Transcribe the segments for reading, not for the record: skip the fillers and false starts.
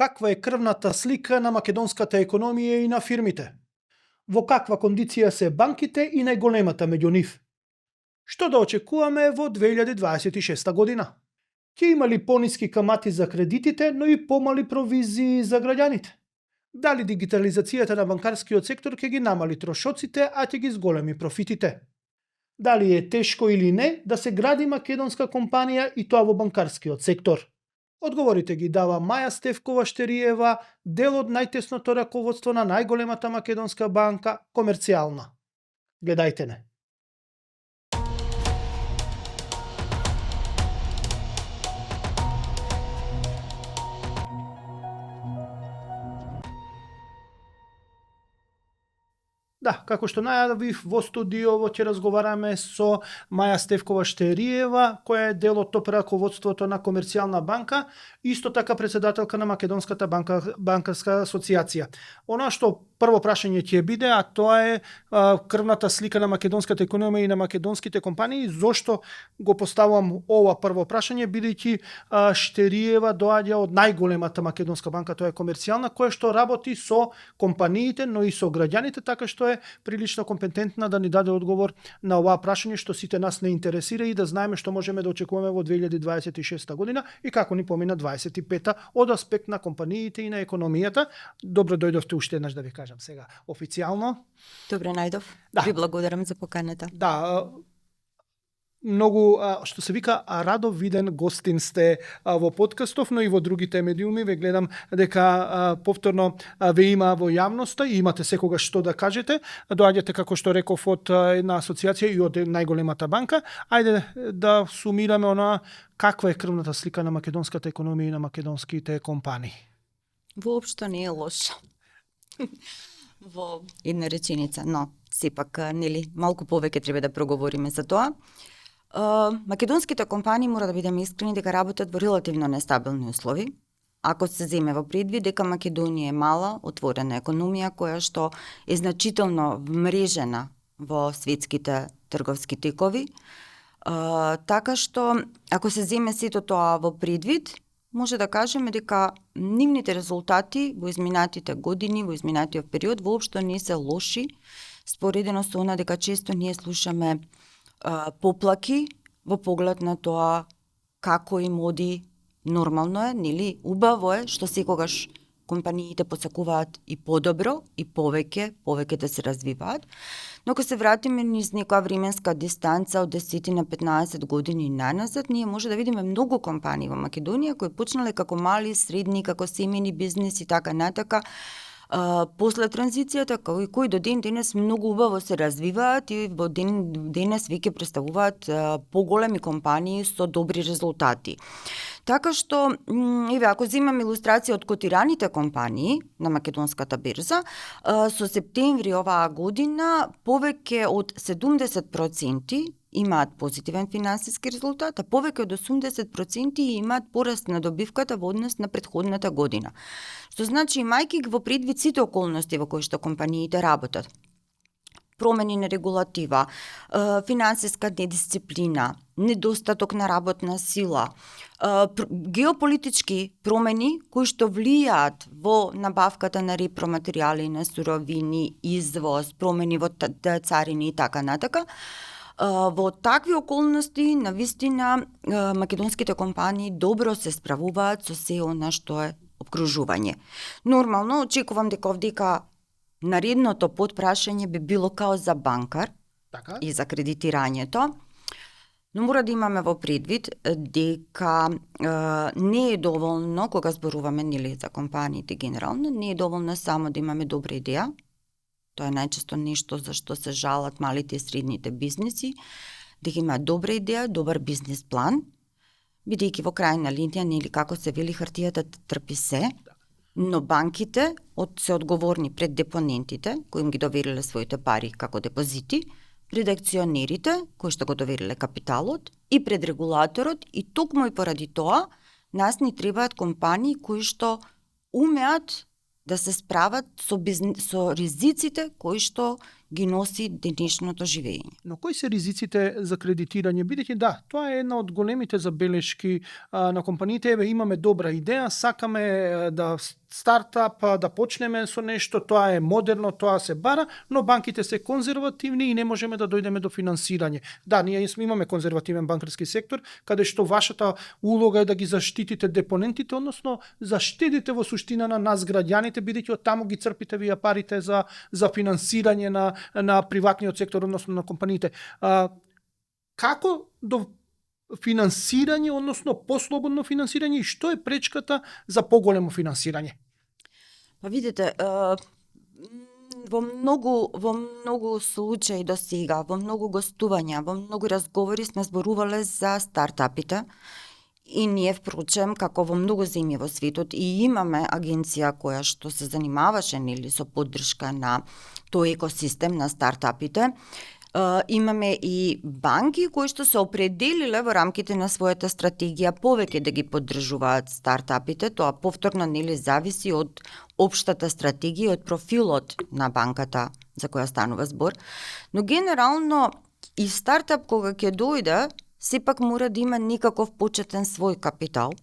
Каква е крвната слика на македонската економија и на фирмите? Во каква кондиција се банките и најголемата меѓу нив? Што да очекуваме во 2026 година? Ќе има ли пониски камати за кредитите, но и помали провизии за граѓаните? Дали дигитализацијата на банкарскиот сектор ќе ги намали трошоците, а ќе ги зголеми профитите? Дали е тешко или не да се гради македонска компанија и тоа во банкарскиот сектор? Одговорите ги дава Маја Стефкова Штериева, дел од најтесното раководство на најголемата македонска банка, Комерцијална. Гледајте не. Да, како што најавив, во студиово ќе разговараме со Маја Стефкова Штериева, која е дел од топ раководството на Комерцијална банка, исто така председателка на Македонската банкарска асоциација. Она што прво прашање ќе биде, а тоа е крвната слика на македонската економија и на македонските компании. Зошто го поставувам ова прво прашање, бидејќи Штериева доаѓа од најголемата македонска банка, тоа е Комерцијална, која што работи со компаниите, но и со граѓаните, така што е прилично компетентна да ни даде одговор на оваа прашање што сите нас не интересира и да знаеме што можеме да очекуваме во 2026 година и како ни помина 25-та од аспект на компаниите и на економијата. Добро дојдовте уште еднаш, да ви кажам сега официјално. Добре најдов. Да. Ви благодарам за поканата. Да, многу, што се вика, радо виден гостин сте во подкастов, но и во другите медиуми. Ве гледам дека повторно ве има во јавноста и имате секогаш што да кажете. Доаѓате, како што реков, од една асоциација и од најголемата банка. Ајде да сумираме она каква е крвната слика на македонската економија и на македонските компании. Воопшто не е лошо. Во една реченица, но сепак нели малку повеќе треба да проговориме за тоа. Македонските компании, мора да бидеме искрени, дека работат во релативно нестабилни услови. Ако се земе во предвид дека Македонија е мала, отворена економија која што е значително вмрежена во светските трговски текови, така што ако се земе сето тоа во предвид, може да кажеме дека нивните резултати во изминатите години, во изминатиот период воопшто не се лоши, споредено со она дека често ние слушаме поплаки во поглед на тоа како им оди. Нормално е, нели, убаво е што секогаш компаниите посакуваат и подобро и повеќе да се развиваат. Но ако се вратиме низ некоја временска дистанца од 10 на 15 години наназад, ние може да видиме многу компании во Македонија кои почнале како мали, средни, како семени бизнес и така натака. После транзицијата, кои до ден денес многу убаво се развиваат и во денес веќе представуваат поголеми компании со добри резултати. Така што, еве, ако земаме илустрација од котираните компании на македонската берза, со септември оваа година повеќе од 70% имаат позитивен финансиски резултат, а повеќе од 80% имаат пораст на добивката во однос на претходната година. Што значи, имајќи ги во предвид сите околности во кои што компаниите работат, промени на регулатива, финансиска недисциплина, недостаток на работна сила, геополитички промени кои што влијаат во набавката на репроматеријали, на суровини, извоз, промени во царини и така натака. Во такви околности, навистина, македонските компании добро се справуваат со се она што е обкружување. Нормално, очекувам дека овдека наредното подпрашање би било као за банкар Така? и за кредитирањето, но мора да имаме во предвид дека не е доволно, кога зборуваме нели за компаниите генерално, не е доволно само да имаме добра идеја. Тоа е најчесто нешто за што се жалат малите и средните бизнеси, дека имаат добра идеја, добар бизнес план, бидејќи во крајна линија, нели како се вели, хартијата трпи се, но банките се одговорни пред депонентите, кои им ги довериле своите пари како депозити, пред акционерите, кои што го довериле капиталот, и пред регулаторот, и токму и поради тоа, нас ни требаат компании кои што умеат да се справат со ризиците кои што ги носи денешното живење. Но кои се ризиците за кредитирање? Бидејќи да, тоа е една од големите забелешки на компаниите. Еве, имаме добра идеја, сакаме да стартап, да почнеме со нешто, тоа е модерно, тоа се бара, но банките се конзервативни и не можеме да дојдеме до финансирање. Да, ние имаме конзервативен банкарски сектор, каде што вашата улога е да ги заштитите депонентите, односно заштедите во суштина на нас граѓаните, бидејќи од таму ги црпите вие парите за финансирање на приватниот сектор, односно на компаниите. Како до финансирање, односно послободно финансирање, и што е пречката за поголемо финансирање? Па видите, во многу случаи до сега, во многу гостувања, во многу разговори сме зборувале за стартапите и ние впрочем, како во многу земји во светот, и имаме агенција која што се занимаваше нели со поддршка на тој екосистем на стартапите. Имаме и банки кои што се определиле во рамките на својата стратегија повеќе да ги поддржуваат стартапите. Тоа повторно нели зависи од општата стратегија, од профилот на банката за која станува збор. Но генерално и стартап кога ќе дојде, сепак мора да има некаков почетен свој капитал.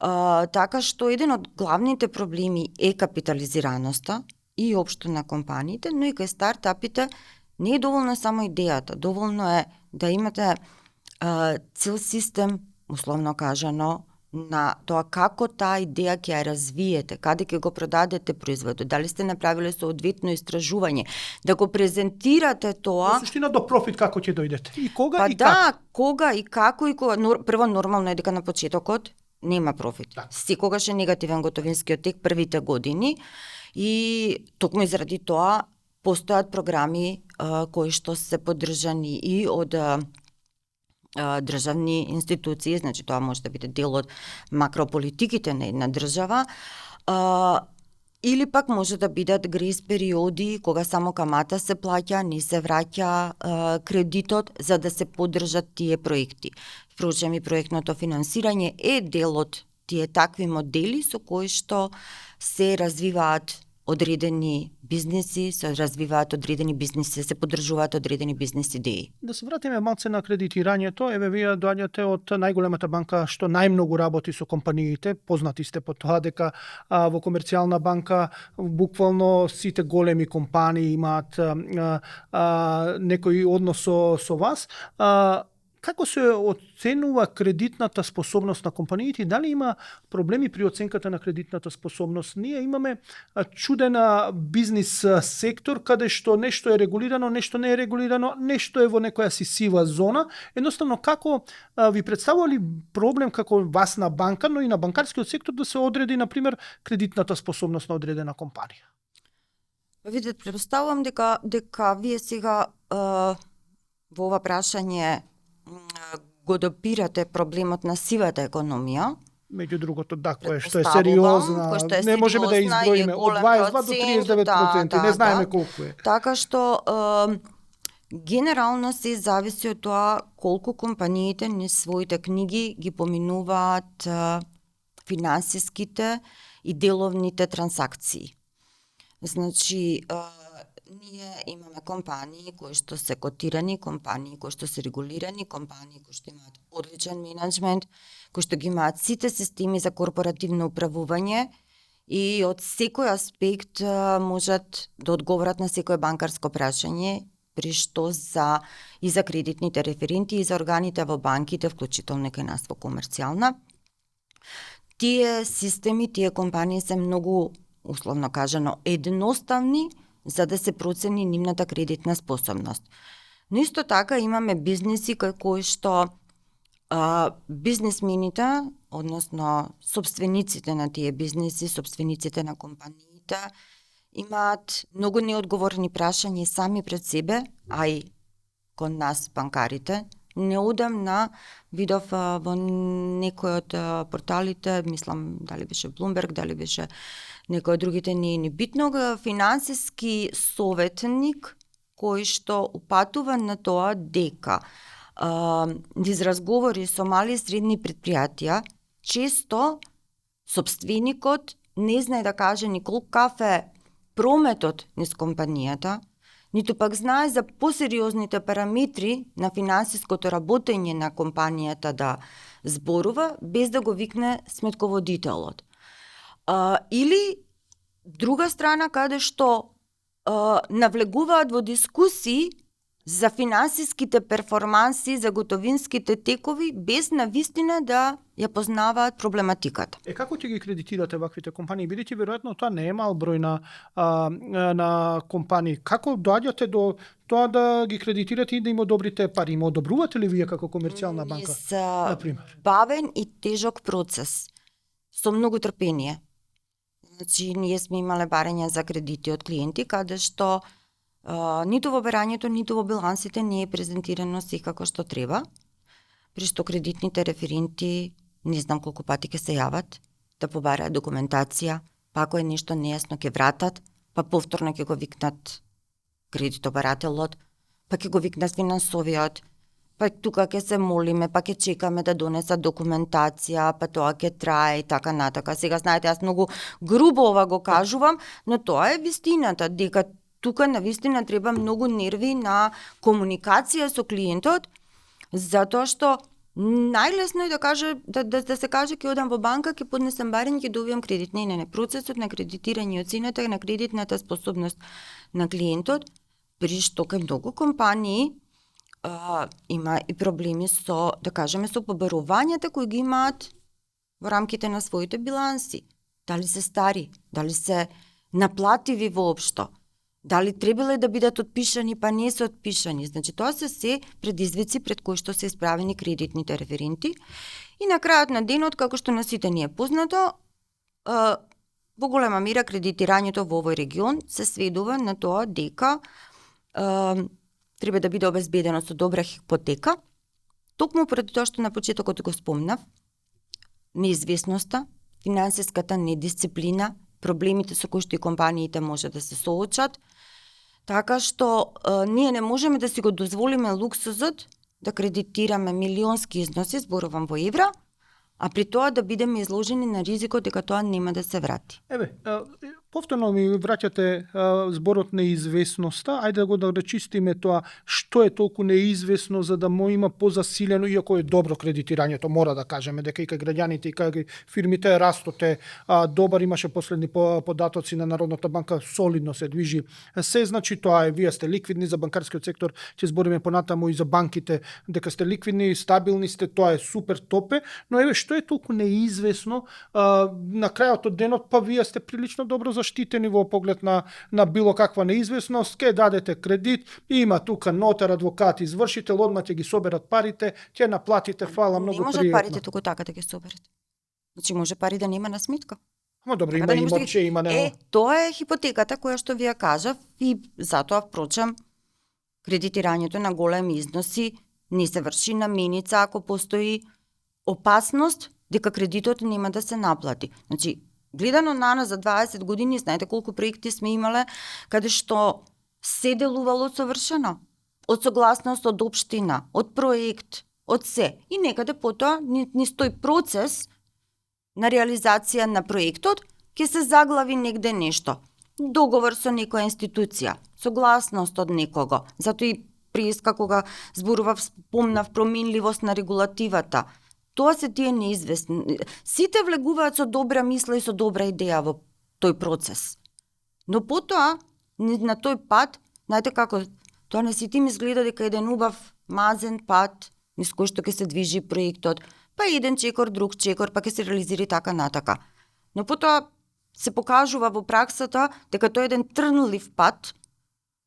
Така што еден од главните проблеми е капитализираноста и општо на компаниите, но и кај стартапите не е доволно само идејата, доволно е да имате цел систем, условно кажано, на тоа како таа идеја ќе ја развиете, каде ќе го продадете производот, дали сте направиле соодветно истражување, да го презентирате тоа. Во суштина до профит како ќе дојдете? И кога па и да, како? Кога и како и кога. Прво нормално е дека на почетокот нема профит. Да. Секогаш е негативен готовинскиот тек првите години и токму заради тоа постојат програми кои што се поддржани и од државни институции, значи тоа може да биде дел од макрополитиките на една држава, или пак може да бидат грейс периоди кога само камата се плаќа, не се враќа кредитот за да се поддржат тие проекти. Впрочем и проектното финансирање е дел од тие такви модели со кои што се развиваат одредени бизнеси, се развиваат одредени бизнеси, се поддржуваат одредени бизнес идеи. Да се вратиме малце на кредитирањето. Еве, вие доаѓате од најголемата банка што најмногу работи со компаниите. Познати сте по тоа дека во Комерцијална банка буквално сите големи компании имаат некој однос со вас. Како се оценува кредитната способност на компаниите и дали има проблеми при оценката на кредитната способност? Ние имаме чудена бизнис сектор каде што нешто е регулирано, нешто не е регулирано, нешто е во некоја си сива зона. Едноставно, како ви представува ли проблем како вас на банка, но и на банкарскиот сектор да се одреди, например, кредитната способност на одредена компанија? Видете, предпоставувам дека вие сега во ова прашање го допирате проблемот на сивата економија. Меѓу другото, да, кој што е сериозна, не можеме да изброиме од 22 до 39%, не знаеме колку е. Така што генерално се зависи од тоа колку компаниите низ своите книги ги поминуваат финансиските и деловните трансакции. Значи, ние имаме компании кои што се котирани, компании кои што се регулирани, компании кои што имаат одличен менеджмент, кои што ги имаат сите системи за корпоративно управување и од секој аспект можат да одговорат на секое банкарско прашање, при што и за кредитните референти и за органите во банките, вклучително кај нас во Комерцијална. Тие системи, тие компании се многу, условно кажано, едноставни за да се процени нивната кредитна способност. Но исто така имаме бизнеси кои што бизнесмените, односно собствениците на тие бизнеси, собствениците на компаниите, имаат многу неодговорни прашања сами пред себе, а и кон нас банкарите. Неодамна видов во некој од порталите, мислам дали беше Bloomberg, дали беше некој од другите, не е битно, финансиски советник кој што упатува на тоа дека низ разговори со мали и средни предпријатија, често собственикот не знае да каже ни колку е прометот низ компанијата, ниту пак знае за посериозните параметри на финансиското работење на компанијата да зборува, без да го викне сметководителот. Или друга страна каде што навлегуваат во дискусии за финансиските перформанси, за готовинските текови, без навистина да ја познаваат проблематиката. Како ќе ги кредитирате ваквите компании? Бидејќи веројатно тоа не е мал број на компании. Како доаѓате до тоа да ги кредитирате и да им одобрите пари? Им одобрувате ли вие како комерцијална банка, например? Бавен и тежок процес, со многу трпение. Значи, ние сме имале барања за кредити од клиенти, каде што ниту во барањето, ниту во билансите не е презентирано се како што треба, при што кредитните референти не знам колку пати ќе се јават да побараат документација, па ако е нешто нејасно ќе вратат, па повторно ќе го викнат кредитобарателот, па ќе го викнат финансовиот, па тука ќе се молиме, па ќе чекаме да донесат документација, па тоа ќе трае и така натака. Сега знаете, јас многу грубо ова го кажувам, но тоа е вистината, дека тука навистина треба многу нерви на комуникација со клиентот, затоа што најлесно е да каже да се каже ќе одам во банка, ќе поднесам барање, ќе добијам кредит. Не. Процесот на кредитирање, оцената на кредитната способност на клиентот, при што кај многу компании има и проблеми со, да кажеме, со побарувањата кои ги имаат во рамките на своите биланси. Дали се стари, дали се наплативи воопшто, дали требале да бидат отпишани, па не се отпишани. Значи, тоа се предизвици пред кои што се исправени кредитните референти. И на крајот на денот, како што на сите ни е познато, во голема мера кредитирањето во овој регион се сведува на тоа дека треба да биде обезбедено со добра хипотека, токму поради тоа што на почетокот го спомнав, неизвестноста, финансиската недисциплина, проблемите со кои што и компаниите може да се соочат, така што ние не можеме да си го дозволиме луксузот да кредитираме милионски износи, зборувам во евра, а при тоа да бидеме изложени на ризикот дека тоа нема да се врати. Повторно ми враќате зборот неизвестноста, ајде да го речистиме тоа што е толку неизвестно за да му има позасилено, иако е добро кредитирањето, мора да кажеме дека и кај граѓаните и кај фирмите растот е добар, имаше последни податоци на Народната банка, солидно се движи. Се значи тоа е, вие сте ликвидни за банкарскиот сектор, ќе збориме понатаму и за банките, дека сте ликвидни, стабилни сте, тоа е супер топе, но што е толку неизвестно на крајот од денот, па вие сте прилично добро заштитени во поглед на било каква неизвестност, ке дадете кредит, има тука нотар, адвокат, извршител, одма ќе ги соберат парите, ќе наплатите, фала, многу пријатно. Не може парите туку така да ги соберат. Значи може пари да нема на сметка. Ма добро, има имот, има нема. Тоа е хипотеката која што вие кажав и затоа впрочем кредитирањето на големи износи не се врши на меница ако постои опасност дека кредитот нема да се наплати. Значи, гледано на нас за 20 години, знаете колку проекти сме имале каде што се делувало совршено. Од согласност од општина, од проект, од се. И некаде потоа низ тој процес на реализација на проектот ќе се заглави негде нешто. Договор со некоја институција, согласност од некого. Зато и преска кога зборував, спомнав променливост на регулативата. Тоа се тие неизвестни. Сите влегуваат со добра мисла и со добра идеја во тој процес. Но потоа, на тој пат, знаете како, тоа на сите ми изгледа дека еден убав мазен пат, низ кој што ќе се движи проектот, па еден чекор, друг чекор, па ќе се реализира така натака. Но потоа се покажува во праксата дека тоа е еден трнлив пат,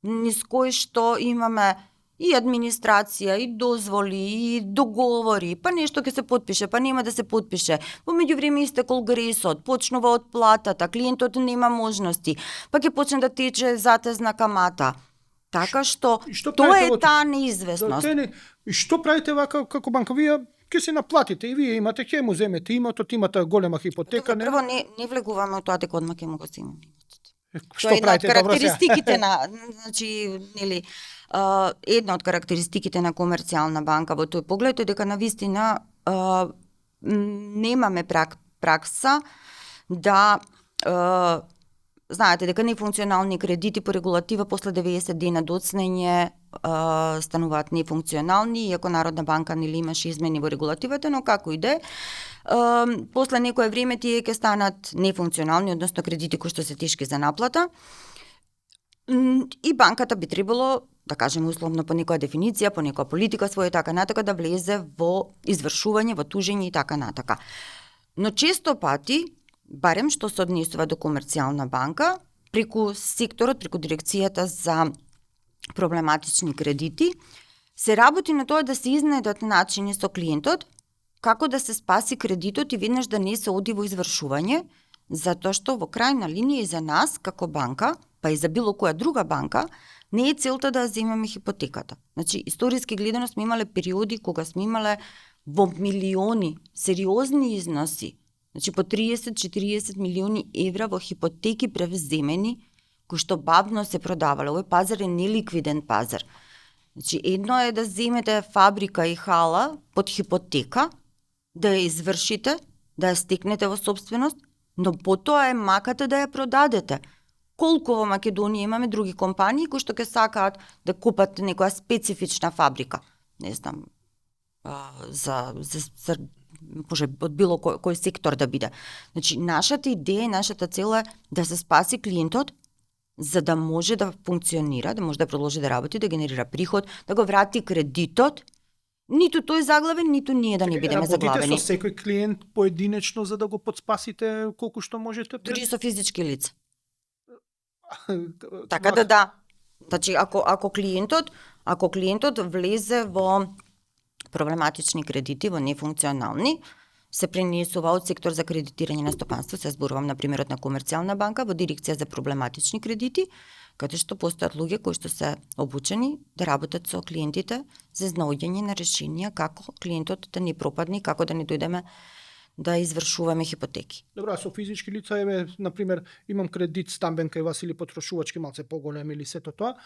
низ кој што имаме и администрација, и дозволи, и договори, па нешто ќе се потпише, па нема да се потпише. Во меѓувреме истекол гресот, почнува од платата, клиентот нема можности, па ќе почне да тече затезна камата. Така што тоа е таа неизвестност. И што правите вака како банка? Вие ќе се наплатите и вие имате, ќе му земете имотот, имате голема хипотека. Прво не влегуваме од тоа дека одма ќе му го земеме имотот. Што правите добро сега? Карактеристиките на, значи, нели, една од карактеристиките на комерцијална банка во тој поглед е дека навистина немаме пракса да знаете дека нефункционални кредити по регулатива после 90 дена доцнење стануваат нефункционални, иако Народна банка нели имаше измени во регулативата, но како и да е, после некое време тие ќе станат нефункционални, односно кредити кои што се тешки за наплата. И банката би требало, да кажеме условно по некоја дефиниција, по некоја политика своја и така натака, да влезе во извршување, во тужење и така натака. Но често пати, барем што се однесува до комерцијална банка, преку секторот, преку дирекцијата за проблематични кредити, се работи на тоа да се изнајдат начини со клиентот како да се спаси кредитот и веднаш да не се оди во извршување, затоа што во крајна линија и за нас како банка, па и за било која друга банка, не е целта да ја земеме хипотеката. Значи, историски гледано сме имале периоди кога сме имале во милиони, сериозни износи, значи по 30-40 милиони евра во хипотеки превземени, кои што бавно се продавале. Овој пазар е неликвиден пазар. Значи, едно е да земете фабрика и хала под хипотека, да ја извршите, да ја стекнете во собственост, но потоа е маката да ја продадете. Колку во Македонија имаме други компании кои што ќе сакаат да купат некоја специфична фабрика, не знам, за може од било кој сектор да биде. Значи, нашата идеја и нашата цел е да се спаси клиентот, за да може да функционира, да може да продолжи да работи, да генерира приход, да го врати кредитот, ниту тој заглавен, ниту ние да не бидеме заглавени. Работите со секој клиент поединечно за да го подспасите колку што можете? Дури со физички лица. Така да. Значи, ако клиентот влезе во проблематични кредити, во нефункционални, се пренесува од сектор за кредитирање на стопанство, се зборувам на примерот на комерцијална банка, во дирекција за проблематични кредити, каде што постојат луѓе кои што се обучени да работат со клиентите за наоѓање на решенија како клиентот да не пропадне, како да не дојдеме да извршуваме хипотеки. Добро, со физички лица, на пример, имам кредит стамбен кај вас или потрошувачки малце поголем или сето тоа,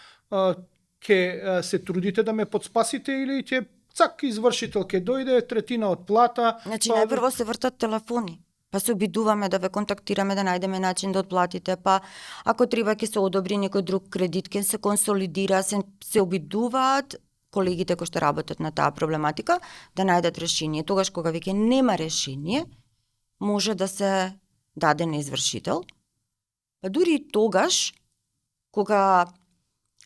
ќе се трудите да ме подспасите или ќе цак извршител ќе дојде, третина од плата. Значи, најпрво се вртат телефони, па се обидуваме да ве контактираме, да најдеме начин да отплатите, па ако треба ќе се одобри некој друг кредит, ќе се консолидира, се обидуваат колегите кои што работат на таа проблематика да најдат решение. Тогаш кога веќе нема решение, може да се даде на извршител. Па дури и тогаш кога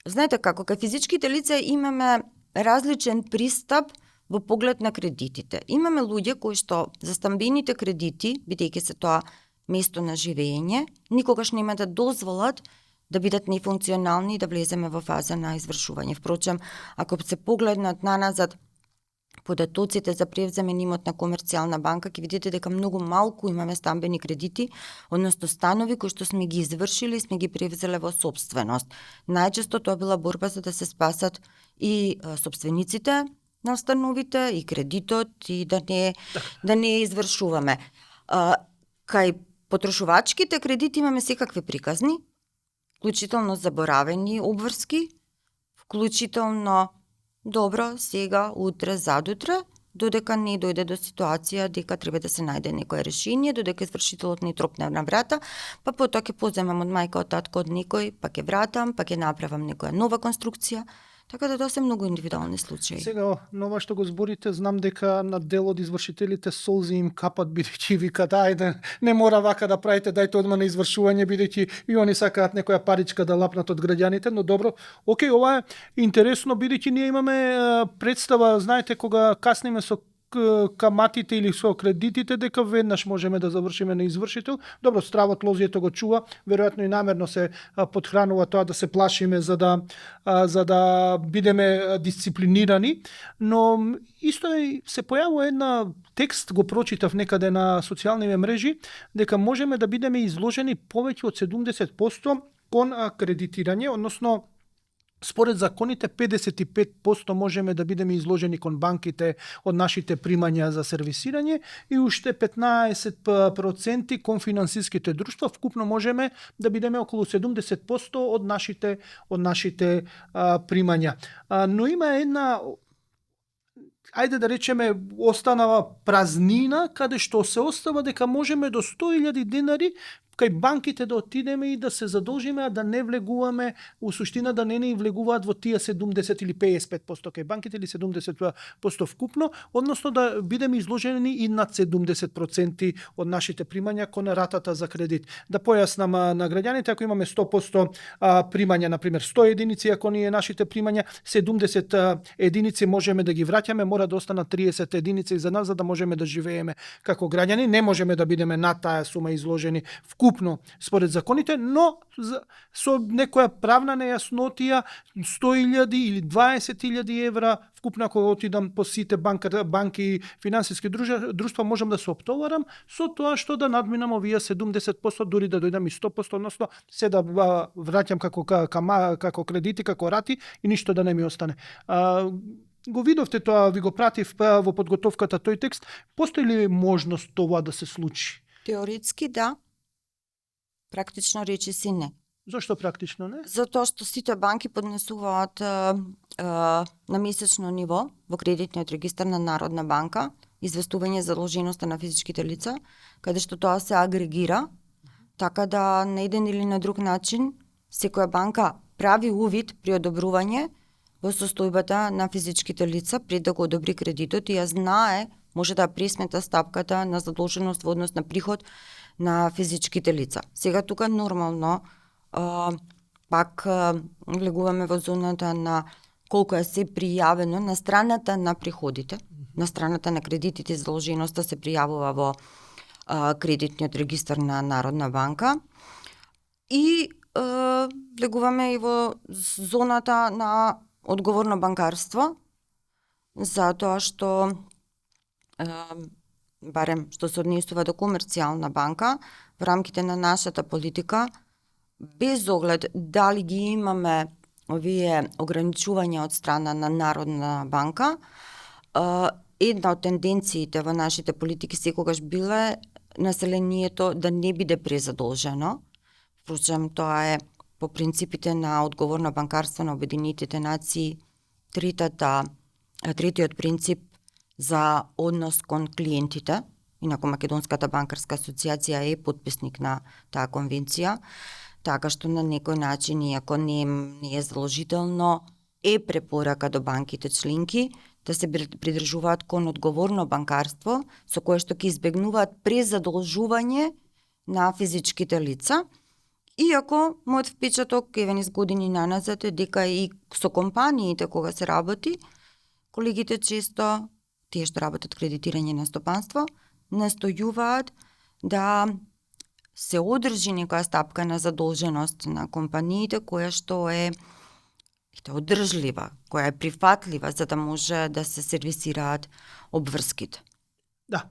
знаете како кај физичките лица имаме различен пристап во поглед на кредитите. Имаме луѓе кои што за стамбените кредити, бидејќи се тоа место на живење, никогаш нема да дозволат да бидат нефункционални и да влеземе во фаза на извршување. Впрочем, ако се погледнат наназад податоците за превземен имот на комерцијална банка, ќе видите дека многу малку имаме стамбени кредити, односно станови кои што сме ги извршили и сме ги превзеле во собственост. Најчесто тоа била борба за да се спасат и собствениците на становите, и кредитот, и да не извршуваме. Кај потрошувачките кредити имаме секакви приказни, вклучително заборавени обврски, вклучително добро, сега, утре, задутре, додека не дојде до ситуација дека треба да се најде некое решение, додека извршителот не тропне на врата, па потоа ќе поземам од мајка, од татко, од некој, па ќе вратам, па ќе направам некоја нова конструкција. Така да тоа се многу индивидуални случаи. Сега, нова што го зборите, знам дека на дел од извршителите солзи им капат, бидејќи викат, ајде, не мора вака да правите, дајте одма на извршување, бидејќи и они сакаат некоја паричка да лапнат од граѓаните, но добро, окей, ова е интересно, бидејќи ние имаме представа, знаете, кога касниме со каматите или со кредитите, дека веднаш можеме да завршиме на извршител. Добро, стравот, лозието го чува, веројатно и намерно се подхранува тоа да се плашиме за да бидеме дисциплинирани, но исто се појавува една текст, го прочитав некаде на социјалните мрежи, дека можеме да бидеме изложени повеќе од 70% кон кредитирање, односно според законите 55% можеме да бидеме изложени кон банките од нашите примања за сервисирање и уште 15% кон финансиските друштва. Вкупно можеме да бидеме околу 70% од нашите примања. Но има една, ајде да речеме, останава празнина каде што се остава дека можеме до 100.000 денари кај банките да отидеме и да се задолжиме, а да не влегуваме, у суштина да не ни влегуваат во тие 70 или 55% кај банките или 70% вкупно, односно да бидеме изложени и над 70% од нашите примања кон ратата за кредит. Да појаснам на граѓаните, ако имаме 100% примања, например 100 единици, ако ни е нашите примања, 70 единици можеме да ги враќаме, мора да останат 30 единици за нас за да можеме да живееме како граѓани. Не можеме да бидеме над таа сума изложени вкупно според законите, но со некоја правна нејаснотија 100.000 или 20.000 евра вкупно ако отидам по сите банки и финансиски друштва можам да се оптоварам со тоа што да надминам овие 70%, дури да дојдам и 100%, односно се да враќам како кредити, како рати и ништо да не ми остане. Го видовте тоа, ви го пратив во подготовката тој текст. Постои ли можност тоа да се случи? Теоретски да. Практично речиси не. Зошто практично не? Затоа што сите банки поднесуваат на месечно ниво во кредитниот регистар на Народна банка известување за задолженоста на физичките лица, каде што тоа се агрегира, така да на еден или на друг начин секоја банка прави увид при одобрување во состојбата на физичките лица пред да го одобри кредитот и ја знае, може да пресмета стапката на задолженост во однос на приход на физичките лица. Сега тука нормално пак влегуваме во зоната на колку е се пријавено на страната на приходите, на страната на кредитите, задолженоста се пријавува во кредитниот регистар на Народна банка и влегуваме и во зоната на одговорно банкарство, затоа што барем што се однесува до комерцијална банка, во рамките на нашата политика, без оглед дали ги имаме овие ограничувања од страна на Народна банка, една од тенденциите во нашите политики секогаш биле населението да не биде презадолжено. Впрочем, тоа е по принципите на одговорно банкарство на Обединетите нации, третиот принцип за однос кон клиентите. Инаку Македонската банкарска асоциација е потписник на таа конвенција, така што на некој начин, иако не е задолжително, е препорака до банките членки да се придржуваат кон одговорно банкарство, со кое што ќе избегнуваат презадолжување на физичките лица. Иако мојот впечаток еве низ години наназад е дека и со компаниите кога се работи, колегите често, тие што работат кредитирање на стопанство, настојуваат да се одржи некоја стапка на задолженост на компаниите која што е одржлива, која е прифатлива за да може да се сервисираат обврските. Да.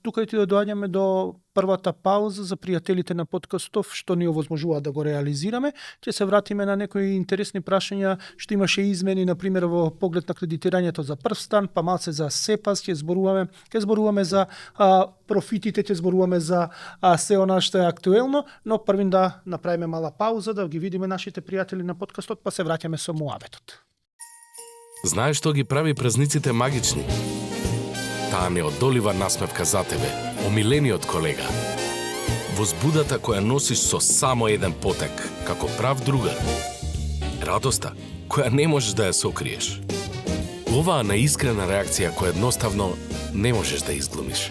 Тука и доаѓаме до првата пауза за пријателите на подкастов, што ни овозможува да го реализираме. Ќе се вратиме на некои интересни прашања, што имаше измени, например, во поглед на кредитирањето за прв стан, па малце за СЕПАС, ќе зборуваме за профитите, ќе зборуваме за се она што е актуелно, но првин да направиме мала пауза, да ги видиме нашите пријатели на подкастот, па се враќаме со муабетот. Знаеш што ги прави празниците магични? Таа неодолива насмевка за тебе, омилениот колега. Возбудата која носиш со само еден потек, како прав другар. Радоста која не можеш да ја сокриеш. Оваа неискрена реакција која едноставно не можеш да изглумиш.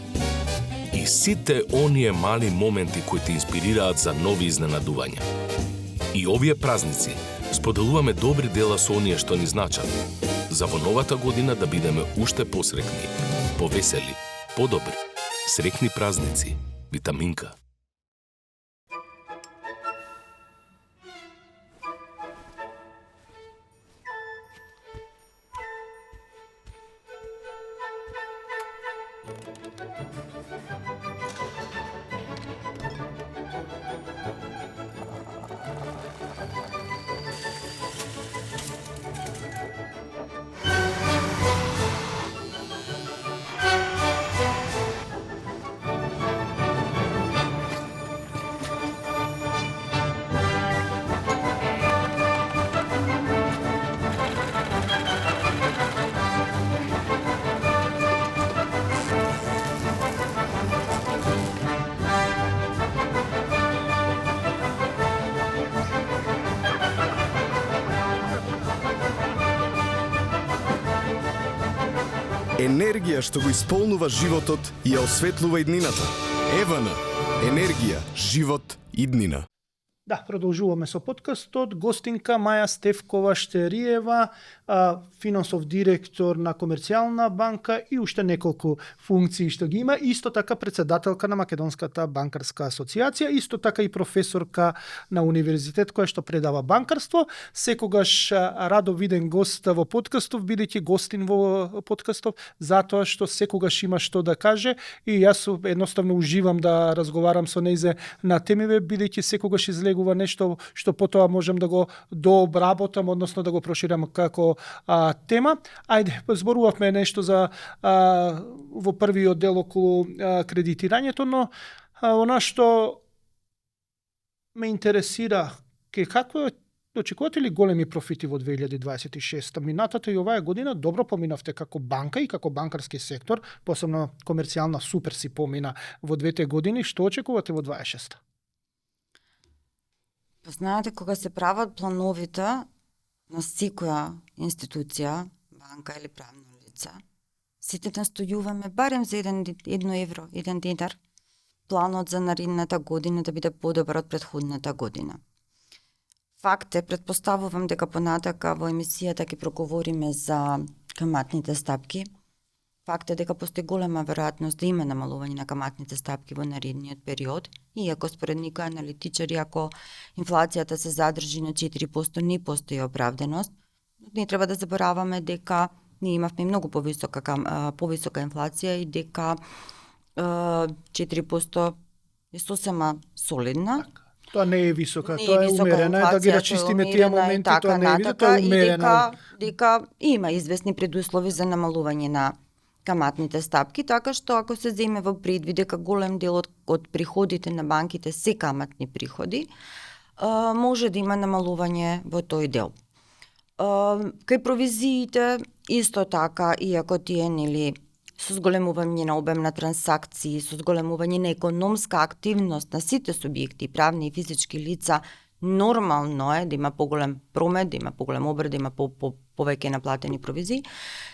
И сите оние мали моменти кои те инспирираат за нови изненадувања. И овие празници споделуваме добри дела со оние што ни значат. За во новата година да бидеме уште посрекни, повесели, подобри. Срекни празници. Витаминка. Енергија што го исполнува животот и ја осветлува иднината. Евана. Енергија, живот, иднина. Да, продолжуваме со подкастот. Гостинка Маја Стефкова-Штериева, финансов директор на Комерцијална банка и уште неколку функции што ги има. Исто така председателка на Македонската банкарска асоциација, исто така и професорка на универзитет која што предава банкарство. Секогаш радо виден гост во подкастов, бидејќи гостин во подкастов, затоа што секогаш има што да каже и јас едноставно уживам да разговарам со нејзе на темиве, бидејќи секогаш излегува нешто што потоа можам да го дообработам, односно да го проширам како тема. Ајде, зборувавме нешто за во првиот дел околу кредитирањето, но она што ме интересира како очекувате ли големи профити во 2026? Минатата и оваа година добро поминавте како банка и како банкарски сектор, посебно комерцијална супер си помина во двете години. Што очекувате во 26? Знаете, кога се прават плановите на секоја институција, банка или правно лице, сите настојуваме барем за 1 евро, 1 динар, планот за наредната година да биде подобар од претходната година. Факт е, предпоставувам дека понатака во емисијата ќе проговориме за каматните стапки. Факт е дека постои голема веројатност да има намалување на каматните стапки во наредниот период, иако според некои аналитичари, ако инфлацијата се задржи на 4%, не постои оправданост. Не треба да забораваме дека ние имавме многу повисока инфлација и дека 4% е сосема солидна. Тоа не е висока, тоа е умерена, да ги рачистиме тие моменти, тоа не е висока, тоа е умерена. Дека има известни предуслови за намалување на каматните стапки, така што ако се земе во предвид дека голем дел од приходите на банките се каматни приходи, може да има намалување во тој дел. Кај провизиите исто така, иако тие со зголемување на обем на трансакции, со зголемување на економска активност на сите субјекти, правни и физички лица, нормално е да има поголем промет, да има поголем обрт, да има повеќе наплатени провизии,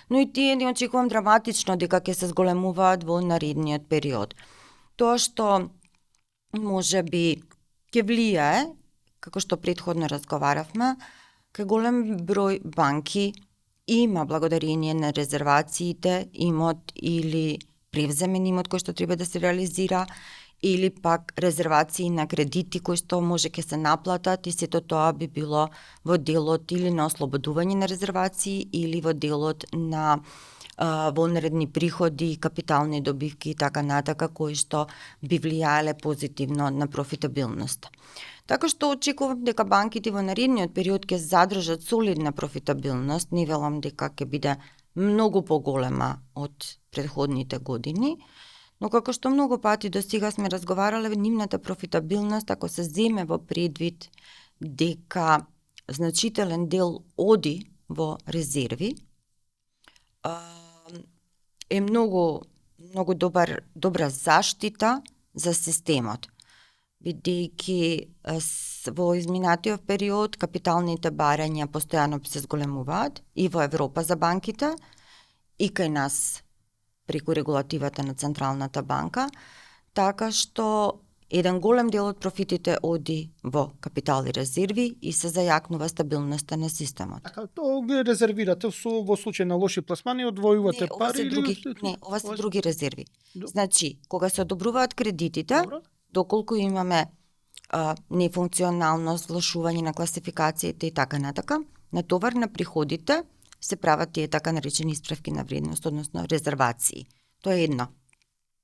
но и тие не очекувам драматично дека ќе се зголемуваат во наредниот период. Тоа што може би ќе влијае, како што претходно разговаравме, кај голем број банки има благодарение на резервациите имот или превземен имот кој што треба да се реализира, или пак резервации на кредити кои што може ќе се наплатат и сето тоа би било во делот или на ослободување на резервации или во делот на вонредни приходи, капитални добивки и така натака кои што би влијаеле позитивно на профитабилност. Така што очекувам дека банките во наредниот период ќе задржат солидна профитабилност, не велам дека ќе биде многу поголема од претходните години, но како што многу пати до сега сме разговарале, нивната профитабилност, ако се земе во предвид дека значителен дел оди во резерви, е многу добра заштита за системот, бидејќи во изминатиот период капиталните барања постојано се зголемуваат и во Европа за банките и кај нас преку регулативата на Централната банка, така што еден голем дел од профитите оди во капитал и резерви и се зајакнува стабилноста на системот. Така, тоа ги резервирате во случај на лоши пласмани, одвојувате пари или... ова се други резерви. Значи, кога се одобруваат кредитите, доколку имаме нефункционалност, влошување на класификациите и така натака, на товар на приходите се прават тие така наречени исправки на вредност, односно резервации. Тоа е едно.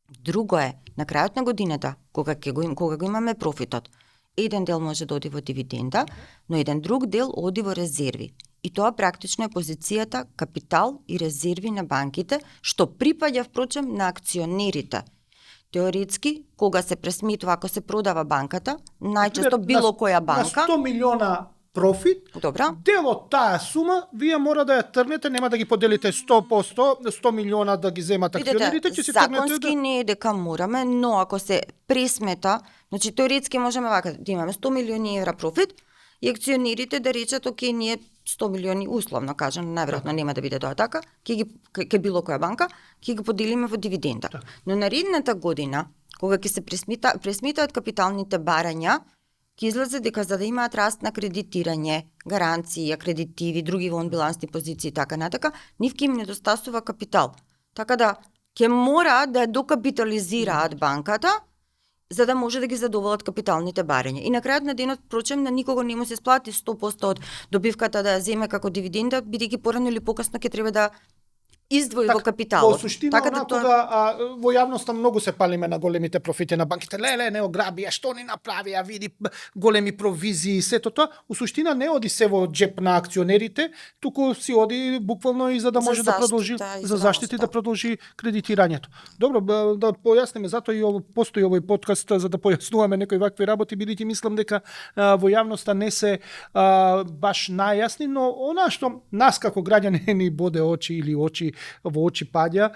Друго е, на крајот на годината, кога го имаме профитот, еден дел може да оди во дивиденда, но еден друг дел оди во резерви. И тоа практично е позицијата капитал и резерви на банките, што припаѓа впрочем на акционерите. Теоретски, кога се пресметува, ако се продава банката, најчесто било која банка... На 100 милиона профит, добра, дел од таа сума, вие мора да ја трнете, нема да ги поделите 100%, 100 милиона да ги земат акционерите, ќе се трнете... Законски не е дека мораме, но ако се пресмета, теоретски можеме вака, да имаме 100 милиони евра профит, и акционерите да речат, оке, ние 100 милиони условно кажам, најверојатно нема да биде тоа така, ќе било која банка, ќе ги поделиме во дивиденда. Но наредната година, кога ќе се пресметаат капиталните барања, ќе излезе дека за да имаат раст на кредитирање, гаранции, акредитиви, други вонбилансни позиции и така натака, нивке им недостасува капитал. Така да ќе мора да докапитализираат банката, за да може да ги задоволат капиталните барања. И на крајот на денот, прочем, на никого не му се сплати 100% од добивката да ја земе како дивиденда, бидејќи порано или покасно ќе треба да издвои во капиталот. Во суштина, така во јавноста многу се палиме на големите профити на банките. Леле, не ограбија, што ни направија, види големи провизии и сето тоа. У суштина не оди се во джеп на акционерите, туку си оди буквално и за да може да продолжи за заштита и да продолжи кредитирањето. Добро, да појасниме, затоа и постои овој подкаст за да појаснуваме некои вакви работи, бидејќи мислам дека во јавноста не се баш најасни, но она што нас како граѓани ни боде очи или во очи паѓа,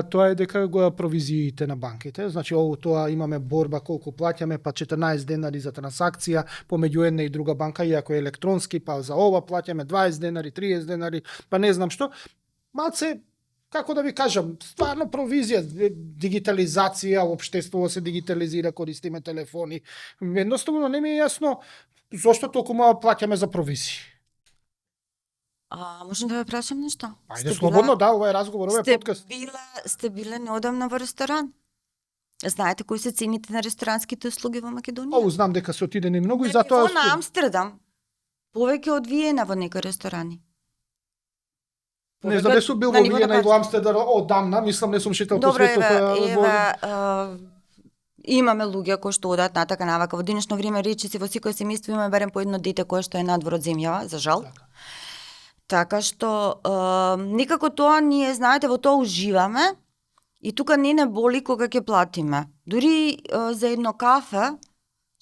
тоа е дека провизиите на банките. Значи, тоа имаме борба колку плаќаме, па 14 денари за трансакција помеѓу една и друга банка, иако е електронски, па за ова плаќаме 20 денари, 30 денари, па не знам што. Малце, како да ви кажам, стварно провизија, дигитализација, општеството се дигитализира, користиме телефони. Едноставно не ми е јасно зошто толку мало плаќаме за провизии. Можам да ве прашам нешто? Ајде слободно, да, ова е разговор, ова е подкаст. Сте биле неодамна во ресторан? Знаете кои се цените на ресторанските услуги во Македонија? Знам дека се отидени многу и затоа... На Амстердам, повеќе од Виена во некои ресторани. Не знам, не сум бил во Виена и во Амстердам одамна, мислам не сум шетал по светот. Имаме луѓе кои што одат натака навака. Во денешно време речиси во секој семејство имаме барем по едно дете кое што е надвор од земјава, за жал. Така што некако тоа ние, знаете, во тоа уживаме и тука не боли кога ќе платиме. Дури за едно кафе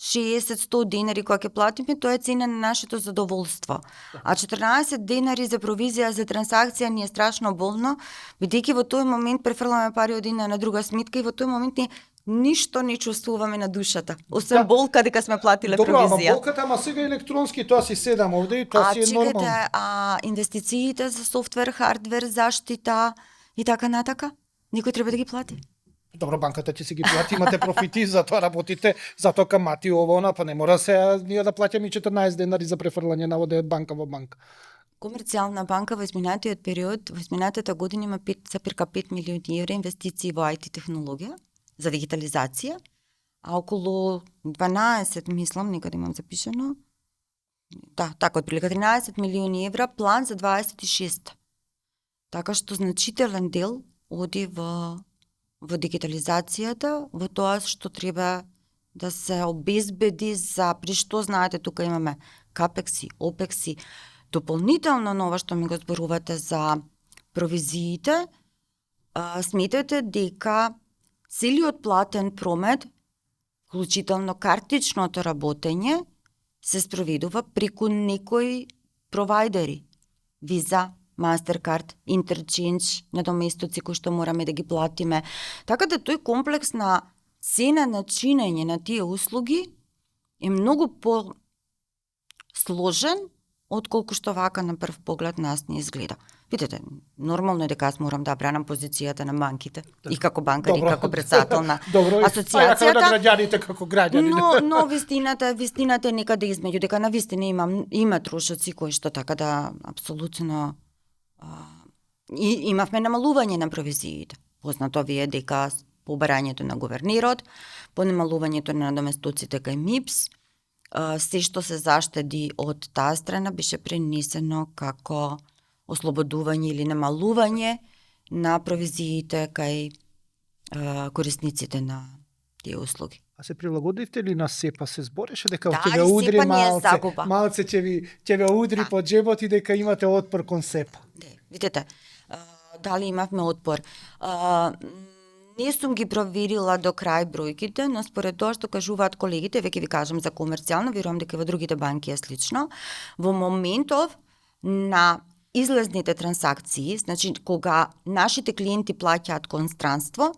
60-100 денари кога ќе платиме, тоа е цена на нашето задоволство. А 14 денари за провизија за трансакција ни е страшно болно, бидејќи во тој момент префрламе пари од една на друга сметка и во тој момент ништо не чувствуваме на душата. Освен болка дека сме платиле провизија. Добро, ама болката, ама сега електронски, тоа си седам овде и тоа си е нормално. Инвестициите за софтвер, хардвер, заштита и така натака, никој треба да ги плати. Добро, банката ќе си ги плати, имате профити, затоа работите, затоа камати ова, па не мора се ние да плаќаме 14 денари за префрлање на од банка во банка. Комерцијална банка во изминатиот период, во изминатата година има цапирка 5 милиони евра инвестиции во IT технологија за дигитализација, а околу 12, мислам, некаде имам запишено, да, така, отприлика 13 милиони евра, план за 26. Така што значителен дел оди во дигитализацијата, во тоа што треба да се обезбеди за, при што знаете, тука имаме капекси, опекси, дополнително на ова што ми го зборувате за провизиите, сметете дека целиот платен промет, вклучително картичното работење, се спроведува преку некои провајдери. Виза, Mastercard, Interchange, надоместоци кои што мораме да ги платиме. Така да тој комплекс на цена на чинење на тие услуги е многу по-сложен отколку што вака на прв поглед нас не изгледа. Видете, нормално е дека аз морам да бранам позицијата на банките и како банкар и како председател на асоциацијата. Добро, граѓаните како граѓани. Но вистината е некаде измеѓу, дека на вистина има трошоци кои што така да апсолутно имавме намалување на провизиите. Познато ви е дека по барањето на гувернерот, по намалувањето на надоместоците кај МИПС, се што се заштеди од таа страна беше пренесено како ослободување или намалување на провизиите кај корисниците на тие услуги. А се прилагодивте ли на СЕПА? Се збореше дека ќе ве удри малце ќе ве удри по џебот и дека имате отпор кон СЕПА. Видете, дали имавме отпор? Не сум ги проверила до крај бројките, но според тоа што кажуваат колегите, веќе ви кажам за комерцијално, верувам дека во другите банки е слично, во моментов на излезните трансакции, значи кога нашите клиенти плаќаат кон странство,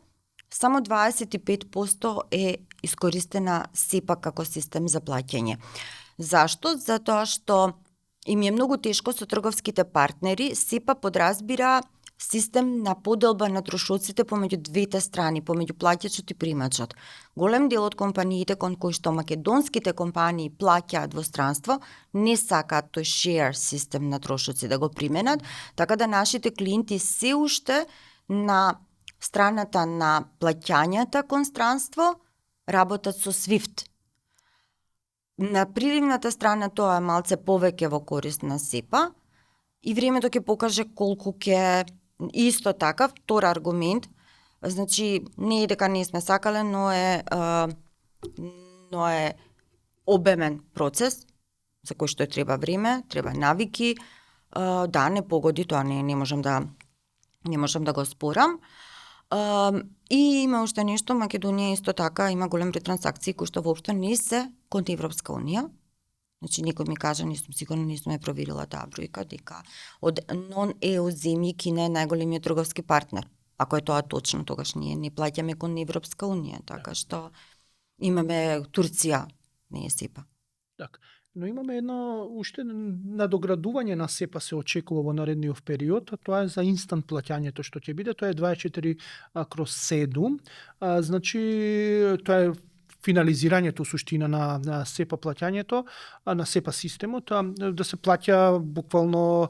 само 25% е искористена СЕПА како систем за плаќање. Зашто? Затоа што и ми е многу тешко со трговските партнери, СЕПА подразбира систем на поделба на трошоците помеѓу двете страни, помеѓу плаќачот и примачот. Голем дел од компаниите кон кои што македонските компании плаќаат во странство, не сакаат тој share систем на трошоци да го применат, така да нашите клиенти се уште на страната на плаќањата кон странство работат со SWIFT. На приливната страна тоа е малце повеќе во корист на СЕПА и времето ќе покаже колку ќе. Исто така, втор аргумент, значи не е дека не сме сакале, но е обемен процес за кој што треба време, треба навики, да, не погоди, тоа не можам да го спорам. И има уште нешто, Македонија исто така има голем број трансакции кои што воопшто не се кон Европска унија. Значи, некој ми кажа, не сум сигурна, не сум ја проверила таа бројка, дека од non-EU земји Кина е најголемиот трговски партнер. Ако е тоа точно, тогаш ние не плаќаме кон Европска унија, така што имаме Турција, не е СЕПА. Така. Но имаме едно уште надоградување на СЕПА се очекува во наредниот период, а тоа е за инстант плаќањето што ќе биде, тоа е 24/7. Значи, тоа е финализирањето суштина на СЕПА плаќањето, на СЕПА системот, да се плаќа буквално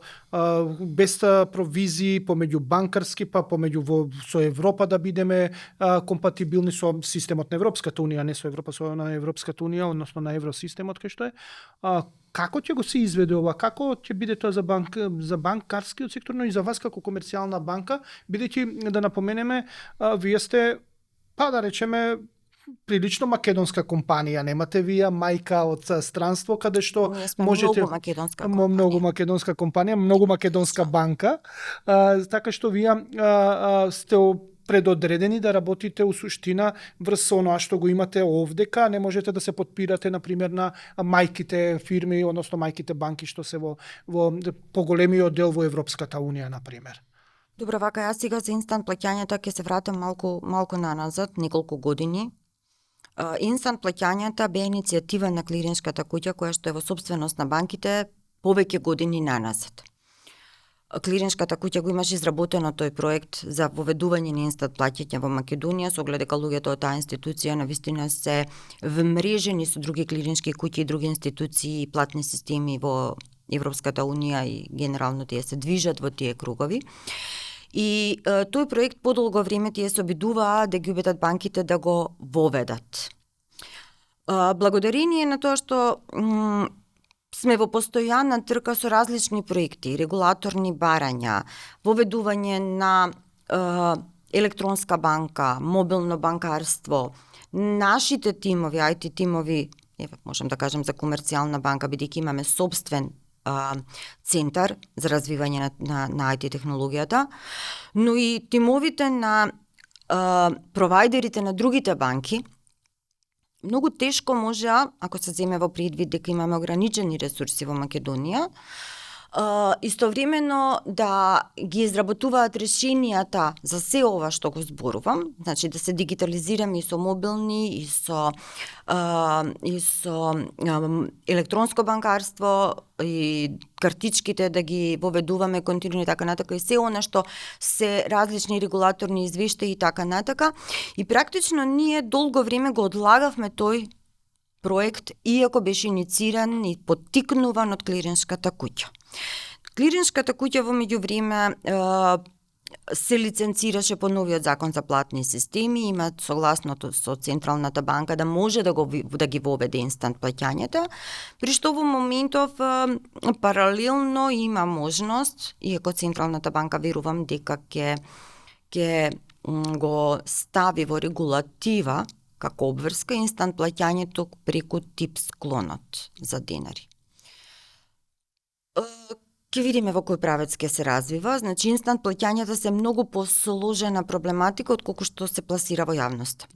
без провизии помеѓу банкарски, па помеѓу со Европа да бидеме компатибилни со системот на Европската унија, не со Европа, со на Европската унија, односно на евросистемот кај што е. Како ќе го се изведе ова? Како ќе биде тоа за банкарскиот сектор, но и за вас како комерцијална банка, бидејќи да напоменеме, вие сте, па да речеме, прилично македонска компанија, немате вие мајка од странство каде што можете многу македонска компанија, многу македонска банка, така што вие сте предодредени да работите у суштина врз оноа што го имате овдека, не можете да се подпирате например на мајките фирми, односно мајките банки што се во поголемиот дел во Европската унија например. Добро, вака јас сега за инстант плаќањата ќе се вратам малку наназад, неколку години. Инстант плаќањата бе иницијатива на клириншката куќа која што е во собственост на банките повеќе години наназад. Клириншката куќа го имаше изработено тој проект за воведување на инстант плаќање во Македонија, со оглед дека луѓето од таа институција навистина се вмрежени со други клириншки куќи и други институции и платни системи во Европската унија и генерално тие се движат во тие кругови. И тој проект подолго време тие се обидуваа да ги убедат банките да го воведат. Благодарение на тоа што сме во постојана трка со различни проекти, регулаторни барања, воведување на електронска банка, мобилно банкарство, нашите тимови, IT тимови, можам да кажем за комерцијална банка, бидејќи имаме собствен центар за развивање на IT технологијата, но и тимовите на провајдерите на другите банки многу тешко може, ако се земе во предвид дека имаме ограничени ресурси во Македонија, истовремено да ги изработуваат решенијата за се ова што го зборувам, значи да се дигитализираме и со мобилни и со електронско банкарство и картичките да ги воведуваме континуирано и така натака и се она што се различни регулаторни извештаи и така натака. И практично ние долго време го одлагавме тој проект, иако беше иницииран и поттикнуван од клириншката куќа. Клириншката куќа во меѓувреме се лиценцираше по новиот закон за платни системи, има согласното со Централната банка да може да ги воведе инстант плаќањата, при што во моментов паралелно има можност, иако Централната банка верувам дека ќе го стави во регулатива како обврска инстант плаќањето преку ТИПС клонот за денари. Ке видиме во кој правец ќе се развива, значи инстант плаќањата се многу посложена проблематика од колку што се пласира во јавност.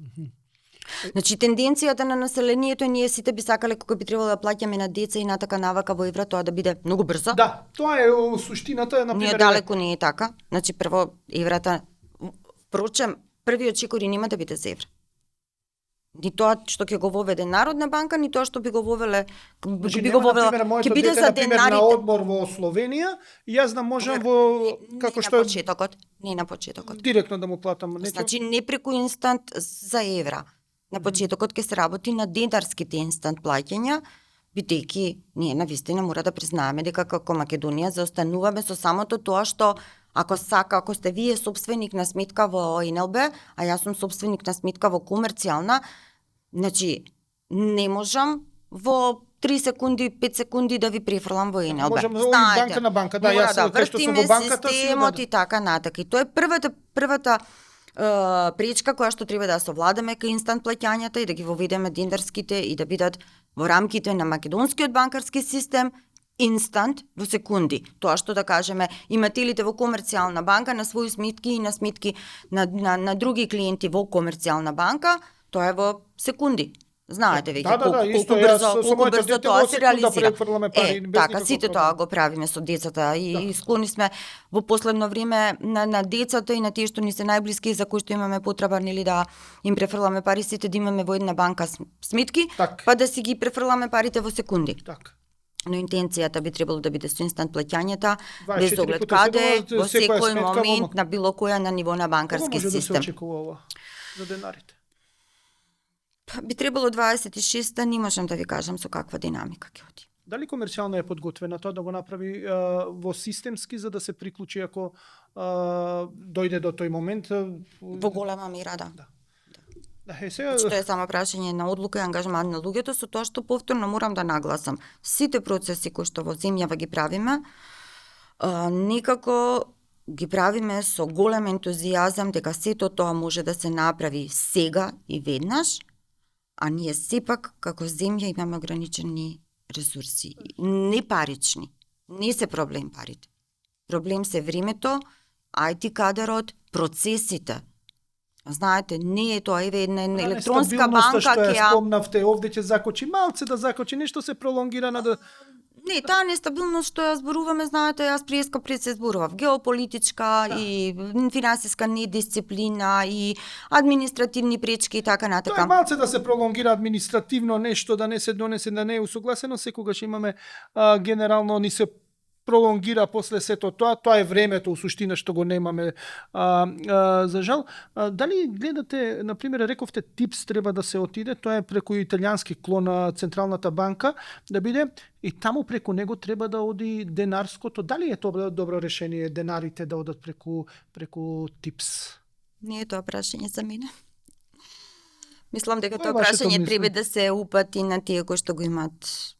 Значи тенденцијата на населението, ние сите би сакале како би требало да плаќаме на деца и натака навака во евра, тоа да биде многу брзо. Да, тоа е суштината, например. Ние далеку не е така. Значи прво еврата, впрочем, првиот чекор нема да биде за евра. Ни тоа што ќе го воведе Народна банка, ни тоа што би го вовеле Значи, би нема, го вовела, например, моето ќе биде дете, за например, на денарите. одмор во Словенија, и јас да можам во, како Не што на е, почетокот, не на почетокот. директно да му платам нето. Значи не преку инстант за евра. На почетокот ќе се работи на денарските инстант плаќања, бидејќи ние навистина мора да признаеме дека како Македонија заостануваме со самото тоа што ако сте вие собственик на сметка во НЛБ, а јас сум собственик на сметка во комерцијална, значи не можам во 3 секунди, 5 секунди да ви префрлам во НЛБ. Можам од банка на банка, да, мора јас да кај што сум вртиме во банката си системот и така натака. И тоа е првата пречка која што треба да совладаме кај инстант плаќањата и да ги воведеме денарските и да бидат во рамките на македонскиот банкарски систем инстант во секунди. Тоа што да кажеме, имателите во комерцијална банка на своји сметки и на сметки на други клиенти во комерцијална банка, тоа е во секунди. Знаете веќе колку брзо тоа се реализира. Така, сите тоа го правиме со децата и склони сме во последно време на децата и на тие што ни се најблиски за кои што имаме потреба нели да им префрламе пари, сите да имаме во една банка сметки, па да си ги префрламе парите во секунди. Так. Но интенцијата би требало да биде со инстант плаќањата, без оглед каде, во секој момент, на било која на ниво на банкарски систем. Може да се очекува ова за денарите? Би требало 26-та, не можам да ви кажам со каква динамика ќе оди. Дали комерцијална е подготвена тоа да го направи во системски за да се приклучи ако дојде до тој момент? Во голема мера, да. Сега... Што е само прашање на одлука и ангажман на луѓето, со тоа што повторно морам да нагласам. Сите процеси кои што во земјава ги правиме, некако ги правиме со голем ентузијазам дека сето тоа може да се направи сега и веднаш, а ние сепак како земја имаме ограничени ресурси, не парични. Не се проблем парите. Проблем се времето, IT кадрот, процесите. Знаете, не е тоа еве една електронска банка што ја спомнавте, овде ќе закочи малце да закочи, нешто се пролонгира на да... Не, таа нестабилност што ја зборуваме, знаете, јас пред се зборував, геополитичка и финансиска недисциплина и административни пречки и така натака. Тоа е малце да се пролонгира административно нешто, да не се донесе, да не е усогласено, секогаш имаме генерално ни се пролонгира после сето тоа е времето у суштина што го немаме за жал. Дали гледате, например, рековте ТИПС треба да се отиде, тоа е преку италијански клон на Централната банка, да биде и таму преку него треба да оди денарското. Дали е тоа добро решение денарите да одат преку ТИПС? Не е тоа прашање за мене. Мислам дека тоа прашање треба да се упати на тие кои што го имаат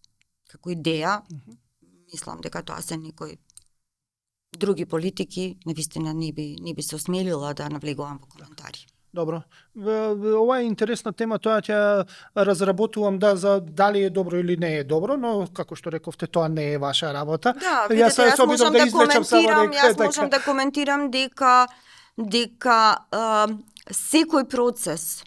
како идеја. Мислам дека тоа се некои други политики, навистина не би се осмелила да навлегувам во коментари. Добро. Ова е интересна тема, тоа ќе разработувам за дали е добро или не е добро, но како што рековте, тоа не е ваша работа. Да, видите, јас можам да коментирам дека секој процес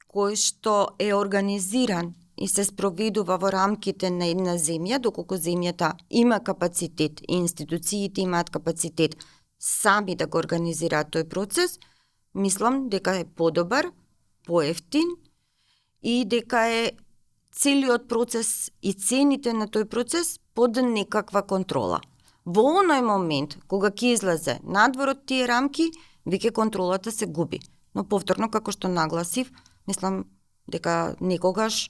кој што е организиран и се спроведува во рамките на една земја, доколку земјата има капацитет и институциите имаат капацитет сами да го организираат тој процес, мислам дека е подобар, поевтин и дека е целиот процес и цените на тој процес под некаква контрола. Во оној момент кога ќе излезе надвор од тие рамки, веќе контролата се губи. Но повторно, како што нагласив, мислам дека некогаш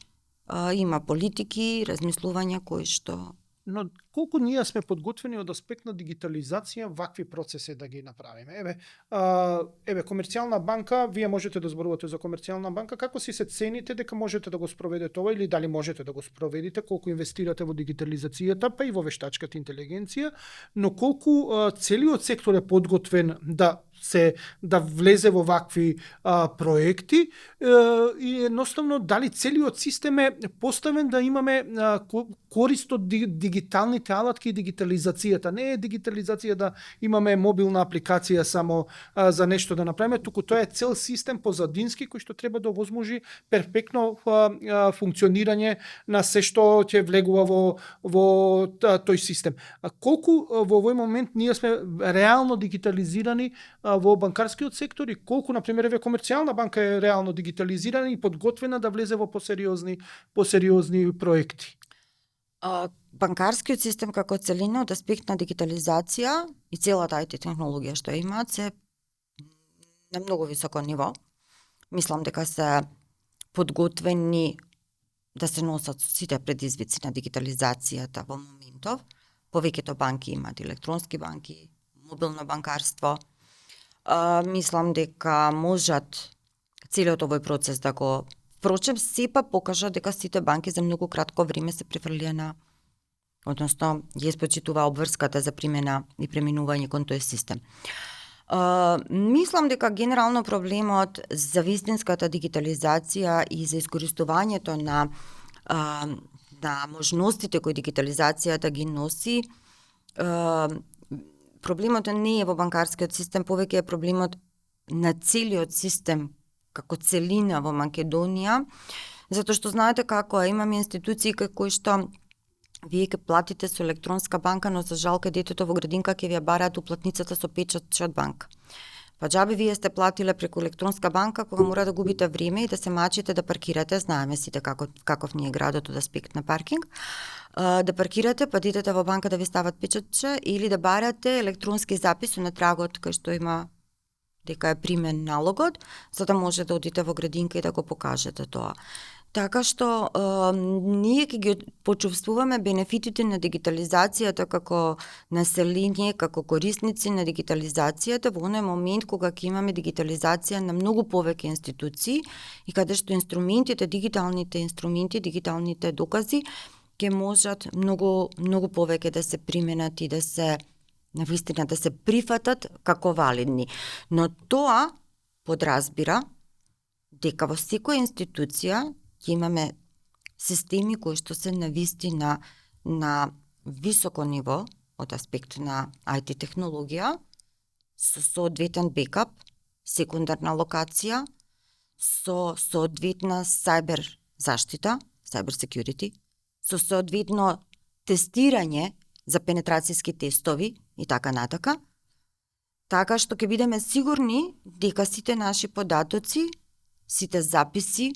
има политики, размислувања кои што... Но колку ние сме подготвени од аспект на дигитализација вакви процеси да ги направиме? Еве комерцијална банка, вие можете да зборувате за комерцијална банка, како си се цените дека можете да го спроведете ова или дали можете да го спроведите, колку инвестирате во дигитализацијата, па и во вештачката интелигенција, но колку целиот сектор е подготвен да влезе во вакви проекти и едноставно дали целиот систем е поставен да имаме корист од дигиталните алатки и дигитализацијата. Не е дигитализација да имаме мобилна апликација само за нешто да направиме, туку тоа е цел систем позадински кој што треба да овозможи перфектно функционирање на се што ќе влегува во тој систем. Колку во овој момент ние сме реално дигитализирани во банкарскиот сектор и колку, например, еве комерцијална банка е реално дигитализирана и подготвена да влезе во посериозни проекти? Банкарскиот систем како целина од аспект на дигитализација и целата IT технологија што имаат се на многу високо ниво. Мислам дека се подготвени да се носат сите предизвици на дигитализацијата во моментов. Повеќето банки имаат електронски банки, мобилно банкарство. Мислам дека можат целиот овој процес да го... Впрочем, сепа покажа дека сите банки за многу кратко време се префрлија на, односно, ја испочитува обврската за примена и преминување кон тој систем. Мислам дека генерално проблемот за вистинската дигитализација и за искористувањето на можностите кои дигитализацијата ги носи, проблемот не е во банкарскиот систем, повеќе е проблемот на целиот систем како целина во Македонија, затоа што знаете како имаме институции кои што вие ќе платите со електронска банка, но за жал кај детето во градинка ќе ви ја бараат уплатницата со печат од банка. Па џабе вие сте платиле преку електронска банка кога мора да губите време и да се мачите да паркирате, знаеме сите каков ни е градот од аспект на паркинг, да паркирате, па дитете во банка да ви стават печатче или да барате електронски запис на трагот кај што има дека е примен налогот, за да може да одите во градинка и да го покажете тоа. Така што ние ќе ги почувствуваме бенефитите на дигитализацијата како население, како корисници на дигитализацијата во оној момент кога ќе имаме дигитализација на многу повеќе институции и каде што дигиталните инструменти, дигиталните докази ќе можат многу повеќе да се применат и да се навистина да се прифатат како валидни. Но тоа подразбира дека во секоја институција ќе имаме системи кои што се навистина на високо ниво од аспект на IT технологија, со соодветен бекап, секундарна локација, со соодветна сайбер заштита, cyber security, со соодветно тестирање за пенетрацијски тестови и така натака, така што ќе бидеме сигурни дека сите наши податоци, сите записи,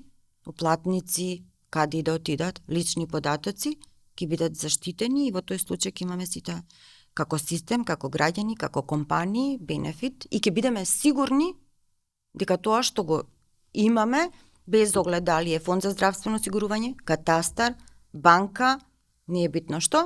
уплатници, каде и да отидат, лични податоци, ќе бидат заштитени и во тој случај ќе имаме сите како систем, како граѓани, како компании, бенефит и ќе бидеме сигурни дека тоа што го имаме, без оглед дали е фонд за здравствено осигурување, катастар, банка, не е битно што,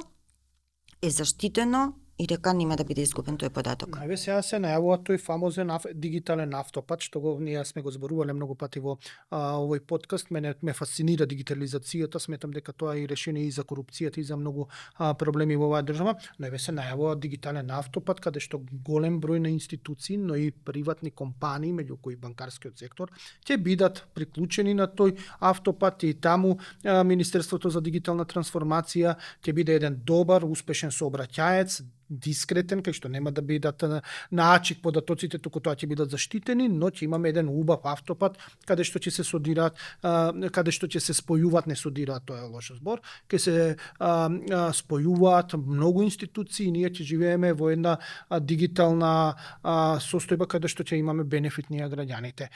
е заштитено и дека нема да биде изгубен тој податок. Најве сега се најавува тој фамозен дигитален автопат, што ние сме го зборувале многу пати во овој подкаст. Ме фасцинира дигитализацијата, сметам дека тоа е и решение и за корупцијата и за многу проблеми во оваа држава. Најве се најавува дигитален автопат, каде што голем број на институции, но и приватни компании, меѓу кои банкарскиот сектор, ќе бидат приклучени на тој автопат и таму Министерството за дигитална трансформација ќе биде еден добар, успешен сообраќаец, дискретен, кај што нема да бидат на ачик податоците, туку тоа ќе бидат заштитени, но ќе имаме еден убав автопат каде што ќе се содираат, каде што ќе се спојуваат, не содираат, тоа е лош збор, ќе се спојуваат многу институции, ние ќе живееме во една дигитална состојба каде што ќе имаме бенефит ние граѓаните.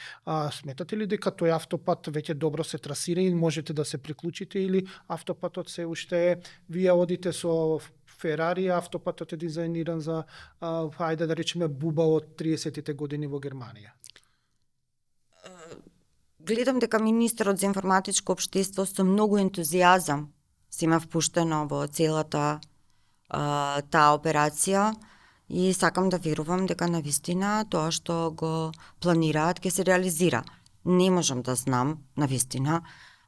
Сметате ли дека тој автопат веќе добро се трасира и можете да се приклучите, или автопатот се уште вие одите со Ферари, автопатот е дизајниран за, хајде да речеме, буба од 30-тите години во Германија? Гледам дека министерот за информатичко општество со многу ентузијазам се има впуштено во целата таа операција и сакам да верувам дека навистина тоа што го планираат ќе се реализира. Не можам да знам навистина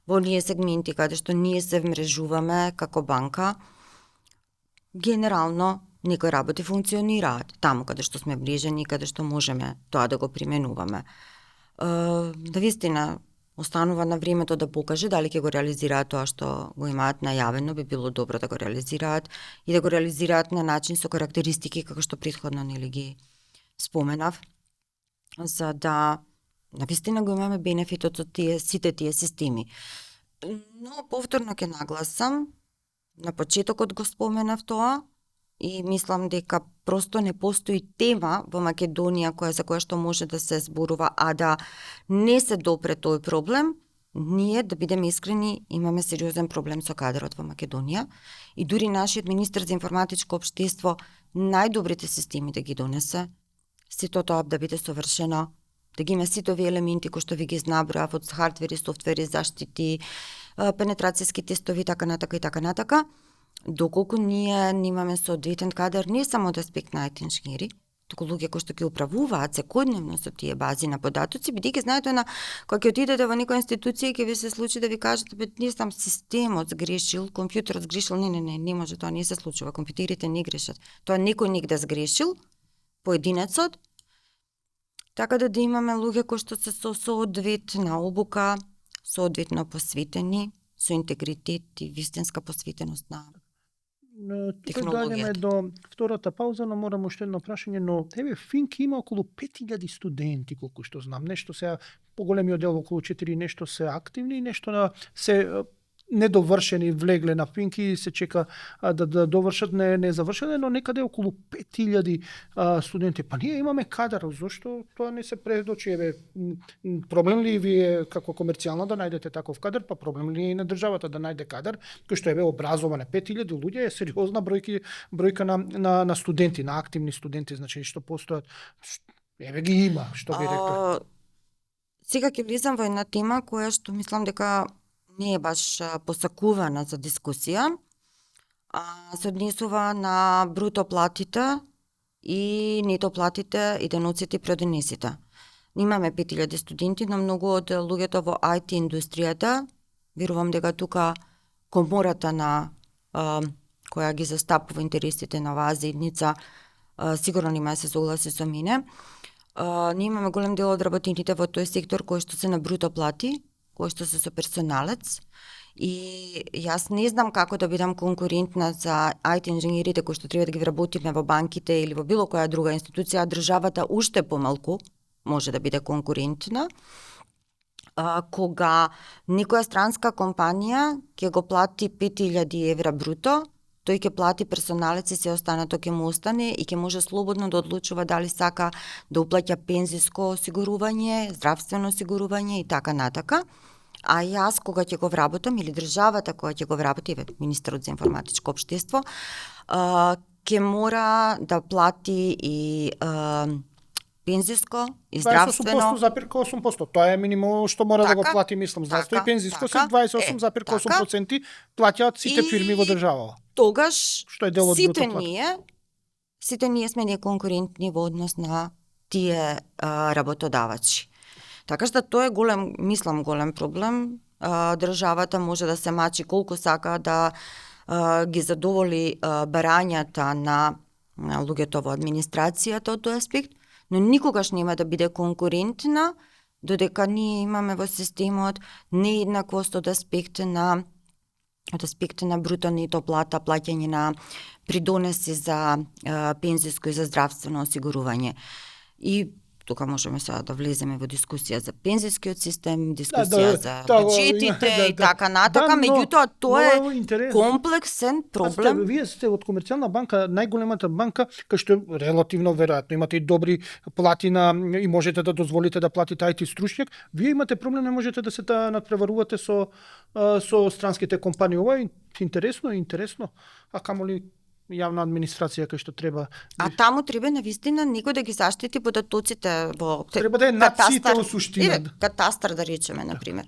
во ние сегменти каде што ние се вмрежуваме како банка, генерално некои работи функционираат таму каде што сме врежени, каде што можеме тоа да го применуваме. Навистина останува на времето да покаже дали ќе го реализираат тоа што го имаат најавено, би било добро да го реализираат и да го реализираат на начин со карактеристики како што претходно нели ги споменав, за да навистина го имаме бенефитот од сите тие системи. Но повторно ќе нагласам, на почетокот го споменав тоа, и мислам дека просто не постои тема во Македонија за која што може да се зборува, а да не се допре тој проблем. Ние, да бидеме искрени, имаме сериозен проблем со кадрот во Македонија и дури нашиот министер за информатичко општество најдобрите системи да ги донесе, сето тоа да биде совршено, да ги има сите овие елементи кои што ви ги наброав од хардвери, софтвери, заштити, пенетрацијски тестови, така натака. Доколку ние немаме соодветен кадар не само од аспект на IT инженери, туку луѓе кои што ќе управуваат секојдневно со тие бази на податоци, бидејќи знаете кога ќе отидете во некоја институција ќе ви се случи да ви кажат не знам, системот сгрешил, компјутерот сгрешил, не може, тоа не се случува, компјутерите не грешат. Тоа некој негде сгрешил, поединецот, така да имаме луѓе кои што се со соодветна обука, соодветно посветени, со интегритет и вистинска посветеност на Тука доаѓаме до втората пауза, но морам уште едно прашање, но Финк има околу 5000 студенти, колку што знам. Нешто се поголемиот дел, околу 4 нешто се активни, нешто се недовршени влегле на Финк и се чека да довршат, не завршиле, но некаде околу 5000 студенти. Па ние имаме кадар, зошто тоа не се предочи? Проблем ли вие како комерцијална да најдете таков кадар, па проблем ли и на државата да најде кадар, кој што образоване 5000 луѓе е сериозна бројка на студенти, на активни студенти, значи што постојат. Ги има, што би рекла. Сега ќе влизам во една тема која што мислам дека не е баш посакувана за дискусија, се однесува на бруто платите и нето платите и деноците при оденесите. Имаме 5000 студенти, но многу од луѓето во IT индустријата, верувам дека тука комората на која ги застапува интересите на оваа заедница, сигурно нема да се согласи со мене. Ние имаме голем дел од работените во тој сектор кои што се на бруто плати, кои што се со персоналец, и јас не знам како да бидам конкурентна за IT инженерите кои што треба да ги вработиме во банките или во било која друга институција, а државата уште помалку може да биде конкурентна. Кога некоја странска компанија ќе го плати 5000 евра бруто, тој ќе плати персоналец и се останато ќе му остане и ќе може слободно да одлучува дали сака да уплаќа пензиско осигурување, здравствено осигурување и така натака. А јас кога ќе го вработам или државата која ќе го вработи, министерот за информатичко општество, ќе мора да плати и пензиско и здравствено. 28,8%. Тоа е минимум што мора да го плати, мислам, здравство и пензиско се 28,8% плаќаат сите фирми во држава. Тогаш што е дел од сите ние сме неконкурентни во однос на тие работодавачи. Така што тоа е голем проблем. Државата може да се мачи колку сака да ги задоволи барањата на луѓето во администрацијата од тој аспект, но никогаш нема да биде конкурентна додека ние имаме во системот нееднаквост од аспект на бруто нето плата, плаќање на придонеси за пензиско и за здравствено осигурување. И тука можеме сега да влеземе во дискусија за пензискиот систем, дискусија за бюджетите и така натака, меѓутоа тоа е комплексен проблем. Вие сте од комерцијална банка, најголемата банка, кај што релативно веројатно имате и добри плати и можете да дозволите да платите IT стручњак. Вие имате проблем, не можете да се надпреварувате со странските компании. Ова е интересно. А камоли јавна администрација кај што треба. А таму треба навистина некој да ги заштити податоците во треба да е над сите во суштина. Катастар да речеме на пример.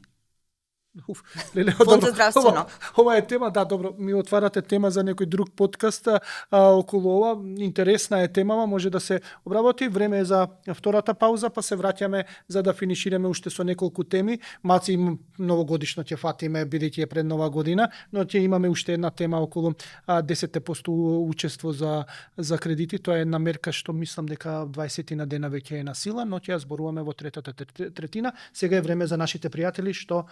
Фонд за здравствено. Ова е тема, добро, ми отварате тема за некој друг подкаст околу ова. Интересна е темава, може да се обработи. Време е за втората пауза, па се враќаме за да финишираме уште со неколку теми. Малци новогодишно ќе фатиме, бидејќи е пред нова година, но ќе имаме уште една тема околу 10% учество за кредити. Тоа е една мерка што мислам дека 20 на дена веќе е на сила, но ќе ја зборуваме во третата третина. Сега е време за нашите пријатели што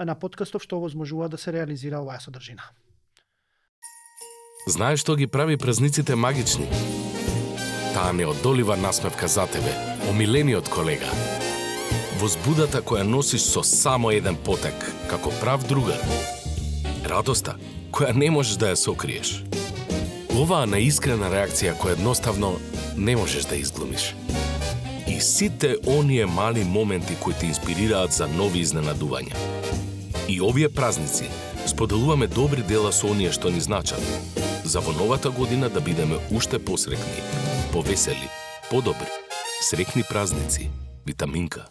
на подкастов што овозможува да се реализира оваа содржина. Знаеш што ги прави празниците магични? Таа неодолива насмевка за тебе, омилениот колега. Возбудата која носиш со само еден потек, како прав другар. Радоста која не можеш да ја сокриеш. Оваа неискрена реакција која едноставно не можеш да изглумиш. И сите оние мали моменти кои те инспирираат за нови изненадувања. И овие празници споделуваме добри дела со оние што ни значат, за во новата година да бидеме уште посрекни, повесели, подобри. Срекни празници, Витаминка.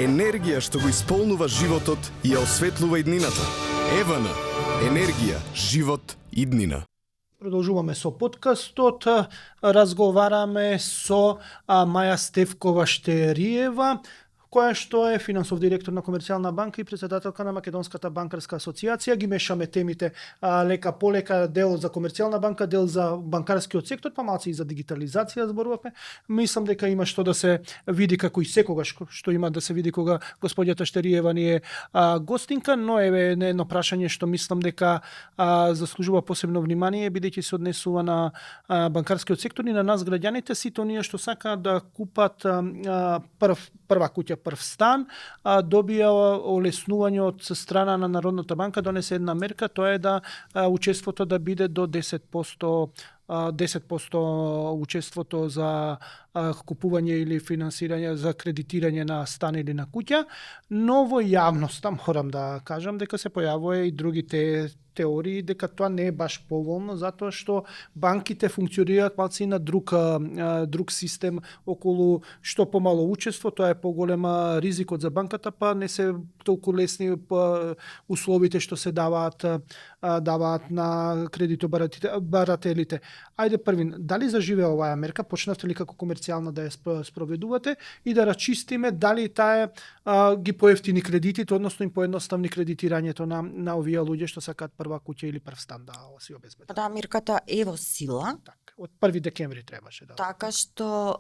Енергија што го исполнува животот и ја осветлува иднината. Евана. Енергија, живот, иднина. Продолжуваме со подкастот. Разговараме со Маја Стефкова Штериева, која што е финансов директор на Комерцијална банка и председателка на Македонската банкарска асоциација. Ги мешаме темите лека полека, дел за Комерцијална банка, дел за банкарскиот сектор, па малце и за дигитализација зборуваме. Мислам дека има што да се види, како и секогаш што има да се види кога господјата Штериева ни е гостинка, но еве едно прашање што мислам дека заслужува посебно внимание, бидејќи се однесува на банкарскиот сектор и на нас граѓаните, сите оние што сакаат да купат прва куќа, прв стан, добија олеснување од страна на Народната банка, донесе една мерка, тоа е да учеството да биде до 10% учеството за купување или финансирање за кредитирање на стан или на куќа, но во јавноста морам да кажам дека се појавува и другите теории дека тоа не е баш поволно, затоа што банките функционираат малци на друг систем околу што помало учество, тоа е поголема ризикот за банката, па не се толку лесни условите што се даваат на кредитобарателите. Ајде првин, дали заживеа оваа мерка, почнавте ли како Комерцијална да ја спроведувате и да рачистиме дали таа ги поевтини кредитите, односно им поедноставни кредитирањето на овие луѓе што сакаат прва куќа или прв стан да си обезбедат. Да, мерката е во сила. Така, од 1 декември требаше да. Така што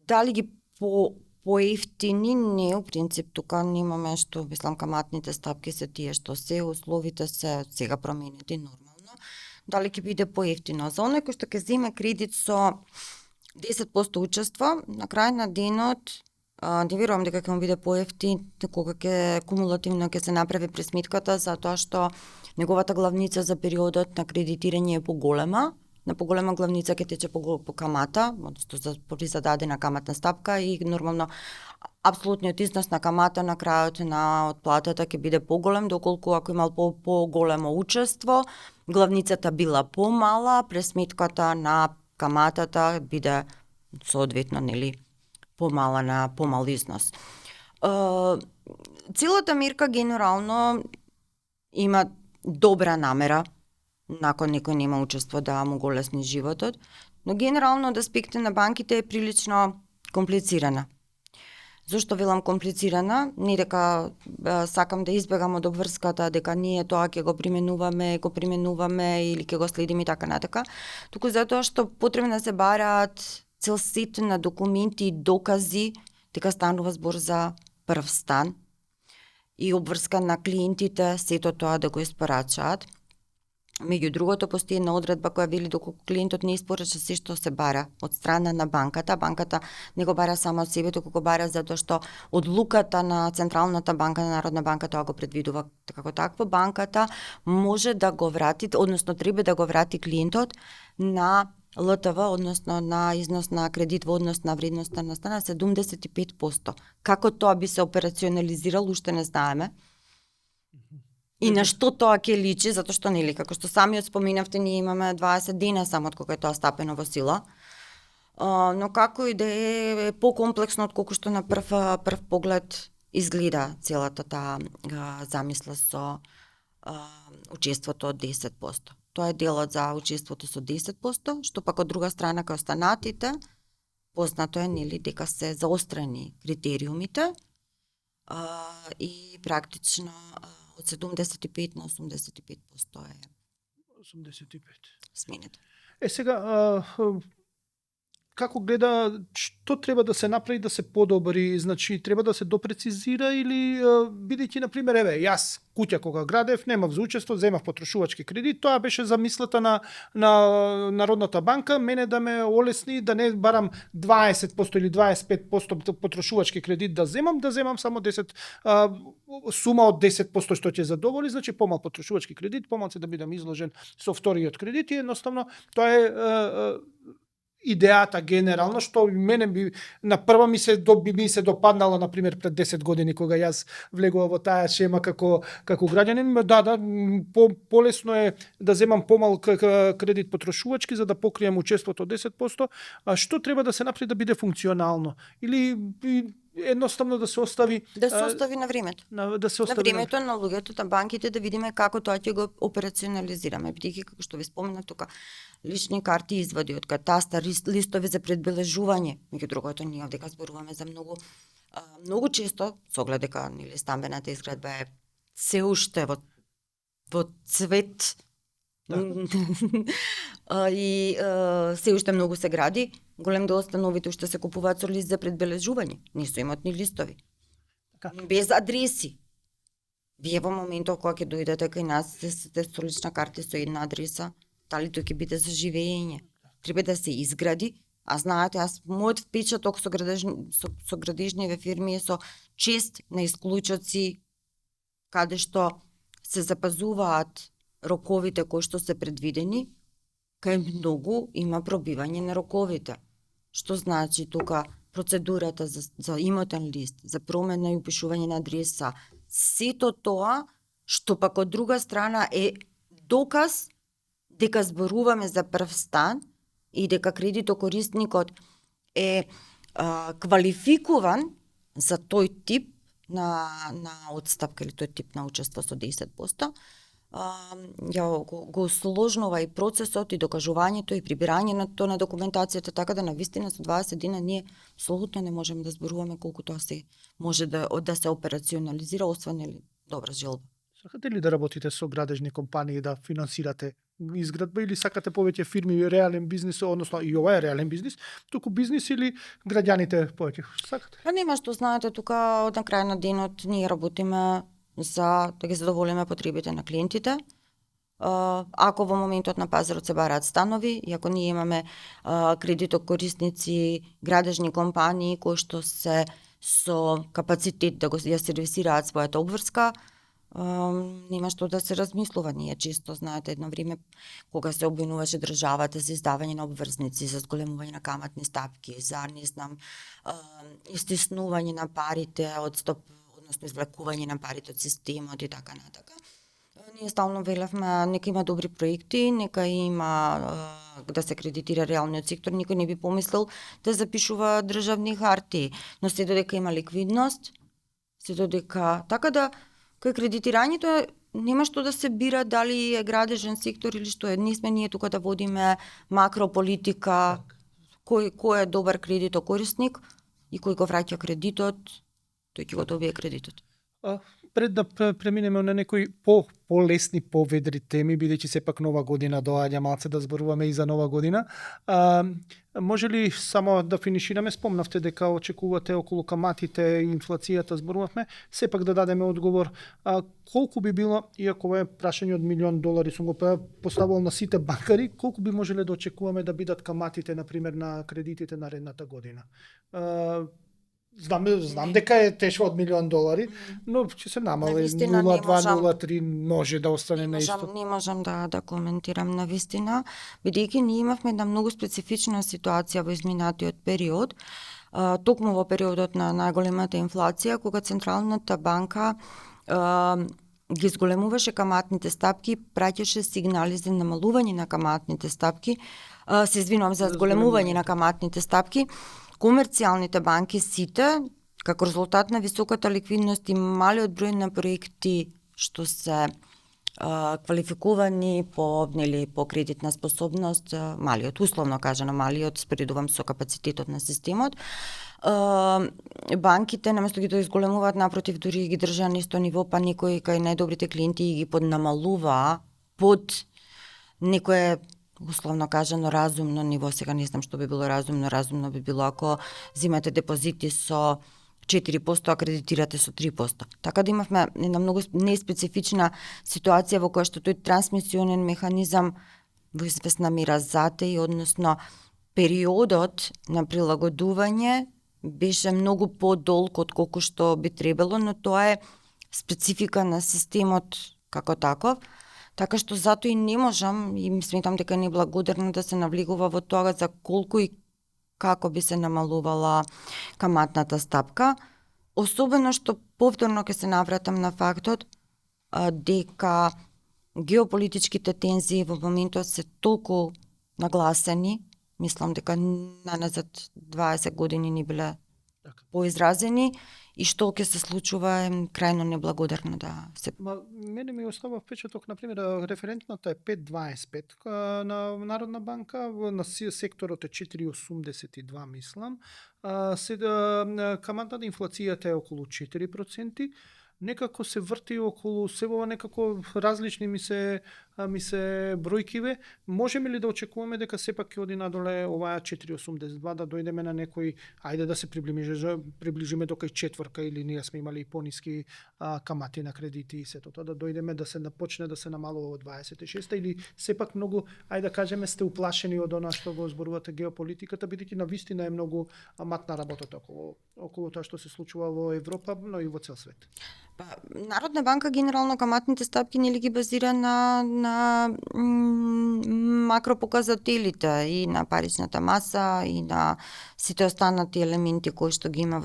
дали ги поевтини, не, у принцип тука немаме што, мислам, каматните стапки се тие што се, условите се сега променети нормално. Дали ќе биде поевтино? За оној кој што ќе земе кредит со 10% учество, на крај на денот не верувам дека ќе му биде поевтин кога ќе кумулативно ќе се направи пресметката, затоа што неговата главница за периодот на кредитирање е поголема. На поголема главница ќе тече по камата, одnosno при зададена каматна стапка и нормално апсолутниот износ на камата на крајот на отплатата ќе биде поголем, доколку ако имал поголемо учество, главницата била помала, пресметката на каматата биде соодветно, нели, помала на помал износ. Целата мерка генерално има добра намера, након некој нема учество да му го лесни животот, но генерално од аспекти на банките е прилично комплицирана. Зошто велам комплицирана? Не дека сакам да избегам од обврската дека ние тоа ќе го применуваме или ќе го следиме и така натака, туку затоа што потребно се бараат цел сет на документи и докази дека станува збор за прв стан и обврска на клиентите сето тоа да го испорачаат. Меѓу другото, постои една одредба која вели доколку клиентот не испорача се што се бара од страна на банката, банката не го бара само од себе, туку го бара затоа што одлуката на Централната банка, на Народна банка тоа го предвидува како такво, банката може да го врати, односно треба да го врати клиентот на ЛТВ, односно на износ на кредит во однос на вредноста на стана 75%. Како тоа би се операционализирало, уште не знаеме. И на што тоа ќе личи, затоа што нели, како што самиот споменавте, ние имаме 20 дена само од кога е тоа стапено во сила. Но како и да е покомплексно од колку што на прв поглед изгледа целата таа замисла со учеството од 10%. Тоа е делот за учеството со 10%, што пак од друга страна кај останатите познато е нели дека се заострени критериумите и практично од 75 на 85% е 85. сменето. Сега, како гледа, што треба да се направи да се подобри, значи треба да се допрецизира или бидејќи на пример еве јас куќа кога градев немав за учество, земав потрошувачки кредит, тоа беше замислата на Народната банка, мене да ме олесни да не барам 20% или 25% потрошувачки кредит да земам само 10 сума од 10% што ќе задоволи, значи помал потрошувачки кредит, помалце да бидам изложен со вториот кредит и едноставно тоа е идејата генерално, што мене би на прва ми се допаднала на пример пред 10 години кога јас влегував во таа шема како граѓанин, да, полесно е да земам помал кредит потрошувачки за да покрием учеството од 10%, а што треба да се направи да биде функционално или едноставно да се остави на времето. Да се остави на времето на луѓето, на банките да видиме како тоа ќе го операционализираме. Бидејќи како што ви споменав тука, лични карти, извади од катастар, листови за предбележување. Меѓу другото, ние овдека зборуваме за многу често, со оглед дека нели стамбената изградба е се уште во цвет и се уште многу се гради, голем дел становите уште се купуваат со лист за предбележување, не со имотни листови. Без адреси. Вие во моментот кога ќе дојдете кај нас сте со лична карта со една адреса, дали тој ќе биде за живење. Треба да се изгради, а знаете, мојот впечаток со градежниви фирми е со чест на исклучоци каде што се запазуваат роковите кои што се предвидени, кај многу има пробивање на роковите. Што значи тука процедурата за имотен лист, за промена и упишување на адреса, сето тоа што пак од друга страна е доказ дека зборуваме за прв стан и дека кредитокорисникот е квалификуван за тој тип на одстапка или тој тип на учество со 10%, го сложнува и процесот и докажувањето и прибирањето на документацијата, така да навистина со 20 дена ние апсолутно не можеме да зборуваме колку тоа се може да се операционализира, освен или добра желба. Сакате ли да работите со градежни компании да финансирате изградба или сакате повеќе фирми реален бизнис, односно и ова е реален бизнис, туку бизнис или граѓаните повеќе сакате? Нема што знаете, тука од на крај на денот ние работиме за да ги задоволиме потребите на клиентите. Ако во моментот на пазарот се бараат станови, и ако ние имаме кредитокорисници, градежни компании кои што се со капацитет да ја сервисираат својата обврска, нема што да се размислува. Ние често, знаете, едно време кога се обвинуваше државата за издавање на обврзници, за зголемување на каматни стапки, за истиснување на парите од односно извлекување на парите од системот и така натака. Ние стално велевме, нека има добри проекти, нека има да се кредитира реалниот сектор, никој не би помислил да запишува државни харти, но се додека има ликвидност, се додека така да кај кредитирањето нема што да се бира дали е градежен сектор или што е. Не сме ние тука да водиме макрополитика, кој е добар кредитокорисник и кој го враќа кредитот, тој ќе го добие кредитот. Пред да преминеме на некои полесни, поведри теми, бидејќи сепак нова година доаѓа, малце да зборуваме и за нова година. Може ли само да финишираме, спомнавте дека очекувате околу каматите и инфлацијата, зборувавме, сепак да дадеме одговор, колку би било, иако ова е прашање од $1,000,000, сум го поставил на сите банкари, колку би можеле да очекуваме да бидат каматите, например, на кредитите наредната година? Знам дека е тешко од $1,000,000, но ќе се намали 0,2-0,3 може да остане на исто. Не можам да коментирам на вистина, бидејќи ние имавме една многу специфична ситуација во изминатиот период, токму во периодот на најголемата инфлација, кога Централната банка ги зголемуваше каматните стапки, праќаше сигнали за намалување на каматните стапки, се извинувам за зголемување на каматните стапки, комерцијалните банки сите, како резултат на високата ликвидност и малиот број на проекти што се квалификувани по кредитна способност, малиот, условно кажано малиот, споредувам со капацитетот на системот, банките наместо ги изголемуваат, напротив, дури ги држа на исто ниво, па некои кај најдобрите клиенти ги поднамалува под некое условно кажано разумно ниво. Сега не знам што би било разумно. Разумно би било ако земате депозити со 4%, а кредитирате со 3%. Така да имавме една многу неспецифична ситуација во која што тој трансмисионен механизам во известна мера затеи, односно периодот на прилагодување беше многу подолг од колку што би требало, но тоа е специфика на системот како таков. Така што затоа и не можам, и сметам дека не благодарно да се навлегува во тоа за колку и како би се намалувала каматната стапка, особено што повторно ќе се навратам на фактот дека геополитичките тензии во моментот се толку нагласени, мислам дека наназад 20 години не биле поизразени, и што ќе се случува е крајно неблагодарно да се... Мене ми остава впечаток, например, референтната е 5,25 на Народна банка, на секторот е 4,82, мислам. Каматната инфлацијата е околу 4%, некако се врти околу себова, некако различни ми се бројкиве. Можеме ли да очекуваме дека сепак ќе оди надоле оваа 4,82, да дојдеме на некој, ајде да се приближиме до кај четврка, или ние сме имали и пониски камати на кредити и сето тоа, да дојдеме да се почне да се намалува од 26, или сепак многу, ајде да кажеме, сте уплашени од она што го зборувате геополитиката, бидејќи навистина е многу матна работата околу тоа што се случува во Европа, но и во цел свет. Народна банка генерално каматните стапки нели ги базира на макропоказателите и на паричната маса и на сите останати елементи кои што ги има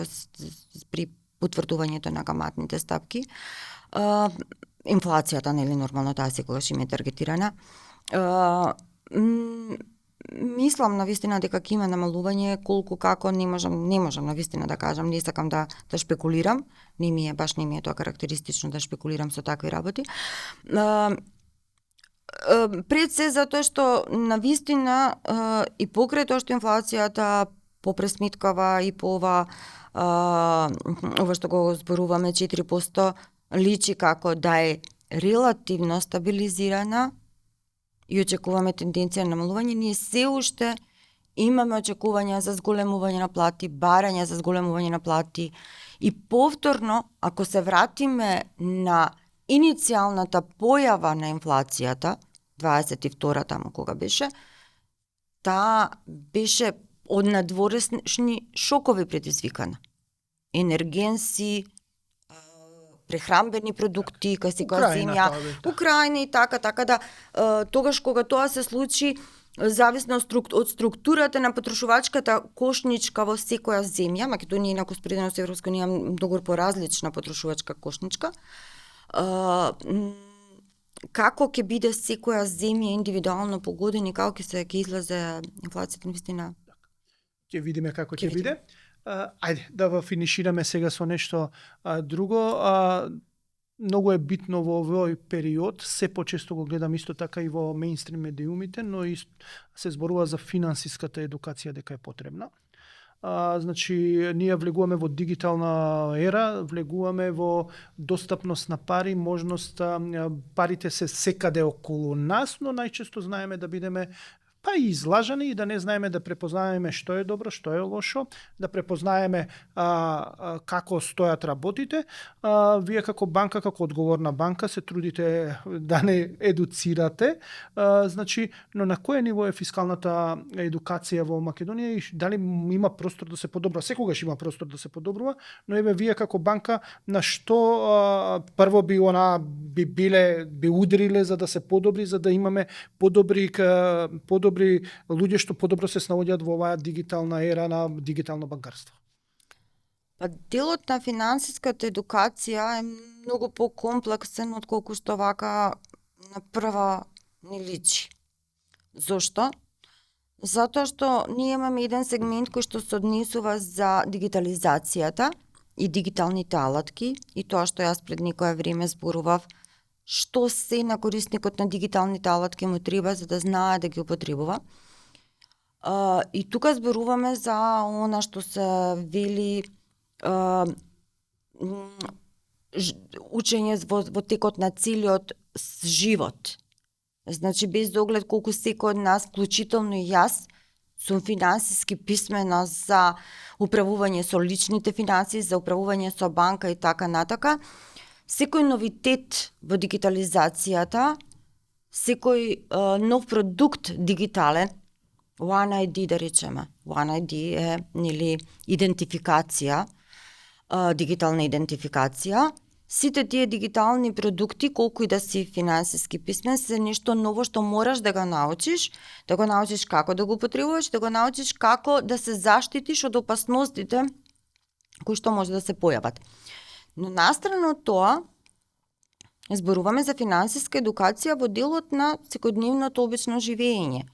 при потврдувањето на каматните стапки. Инфлацијата, нели нормално таа секогаш им е таргетирана. Мислам навистина дека ќе има намалување, колку како не можам навистина да кажам, не сакам да шпекулирам, не ми е тоа карактеристично да шпекулирам со такви работи. Пред се затоа што навистина и покрај тоа што инфлацијата попресметкава и по ова што го зборуваме 4%, личи како да е релативно стабилизирана и очекуваме тенденција на намалување, ние се уште имаме очекувања за зголемување на плати, барања за зголемување на плати, и повторно, ако се вратиме на иницијалната појава на инфлацијата, 22 таму кога беше, таа беше од надворешни шокови предизвикана. Енергенси, прехрамбени продукти, кај земја, Украина и така да тогаш кога тоа се случи, зависно од структурата на потрошувачката кошничка во секоја земја, Македонија инаку споредено со Европска унија многу поразлична потрошувачка кошничка, како ќе биде секоја земја индивидуално погодена и како ќе излезе инфлацијата, навистина? Ќе видиме како ќе биде. Ајде, да финишираме сега со нешто друго. Многу е битно во овој период, се почесто го гледам исто така и во мејнстрим медиумите, но и се зборува за финансиската едукација дека е потребна. Значи, ние влегуваме во дигитална ера, влегуваме во достапност на пари, можност парите се секаде околу нас, но најчесто знаеме да бидеме па и излажани и да не знаеме да препознаеме што е добро, што е лошо, да препознаеме како стојат работите. Вие како банка, како одговорна банка се трудите да не едуцирате, значи, но на кое ниво е фискалната едукација во Македонија и дали има простор да се подобрува? Секогаш има простор да се подобрува, но еве вие како банка на што прво би удриле за да се подобри, за да имаме подобри луѓе што подобро се снаоѓаат во оваа дигитална ера на дигитално банкарство? Делот на финансиската едукација е многу покомплексен од колку што вака на прва не личи. Зошто? Затоа што ние имаме еден сегмент кој што се однесува за дигитализацијата и дигиталните алатки и тоа што јас пред некое време зборував, што се на корисникот на дигиталните алатки му треба за да знае да ги употребува. И тука зборуваме за она што се вели учење во текот на целиот живот. Значи, без оглед колку секој од нас, вклучително и јас, сум финансиски писмена за управување со личните финансии, за управување со банка и така натака, секој новитет во дигитализацијата, секој нов продукт дигитален, One ID да речеме, One ID е идентификација, дигитална идентификација. Сите тие дигитални продукти, колку и да си финансиски писмен, се нешто ново што мораш да го научиш како да го употребуваш, да го научиш како да се заштитиш од опасностите кои што може да се појават. Но настрана од тоа, зборуваме за финансиска едукација во делот на секојдневното обично живење.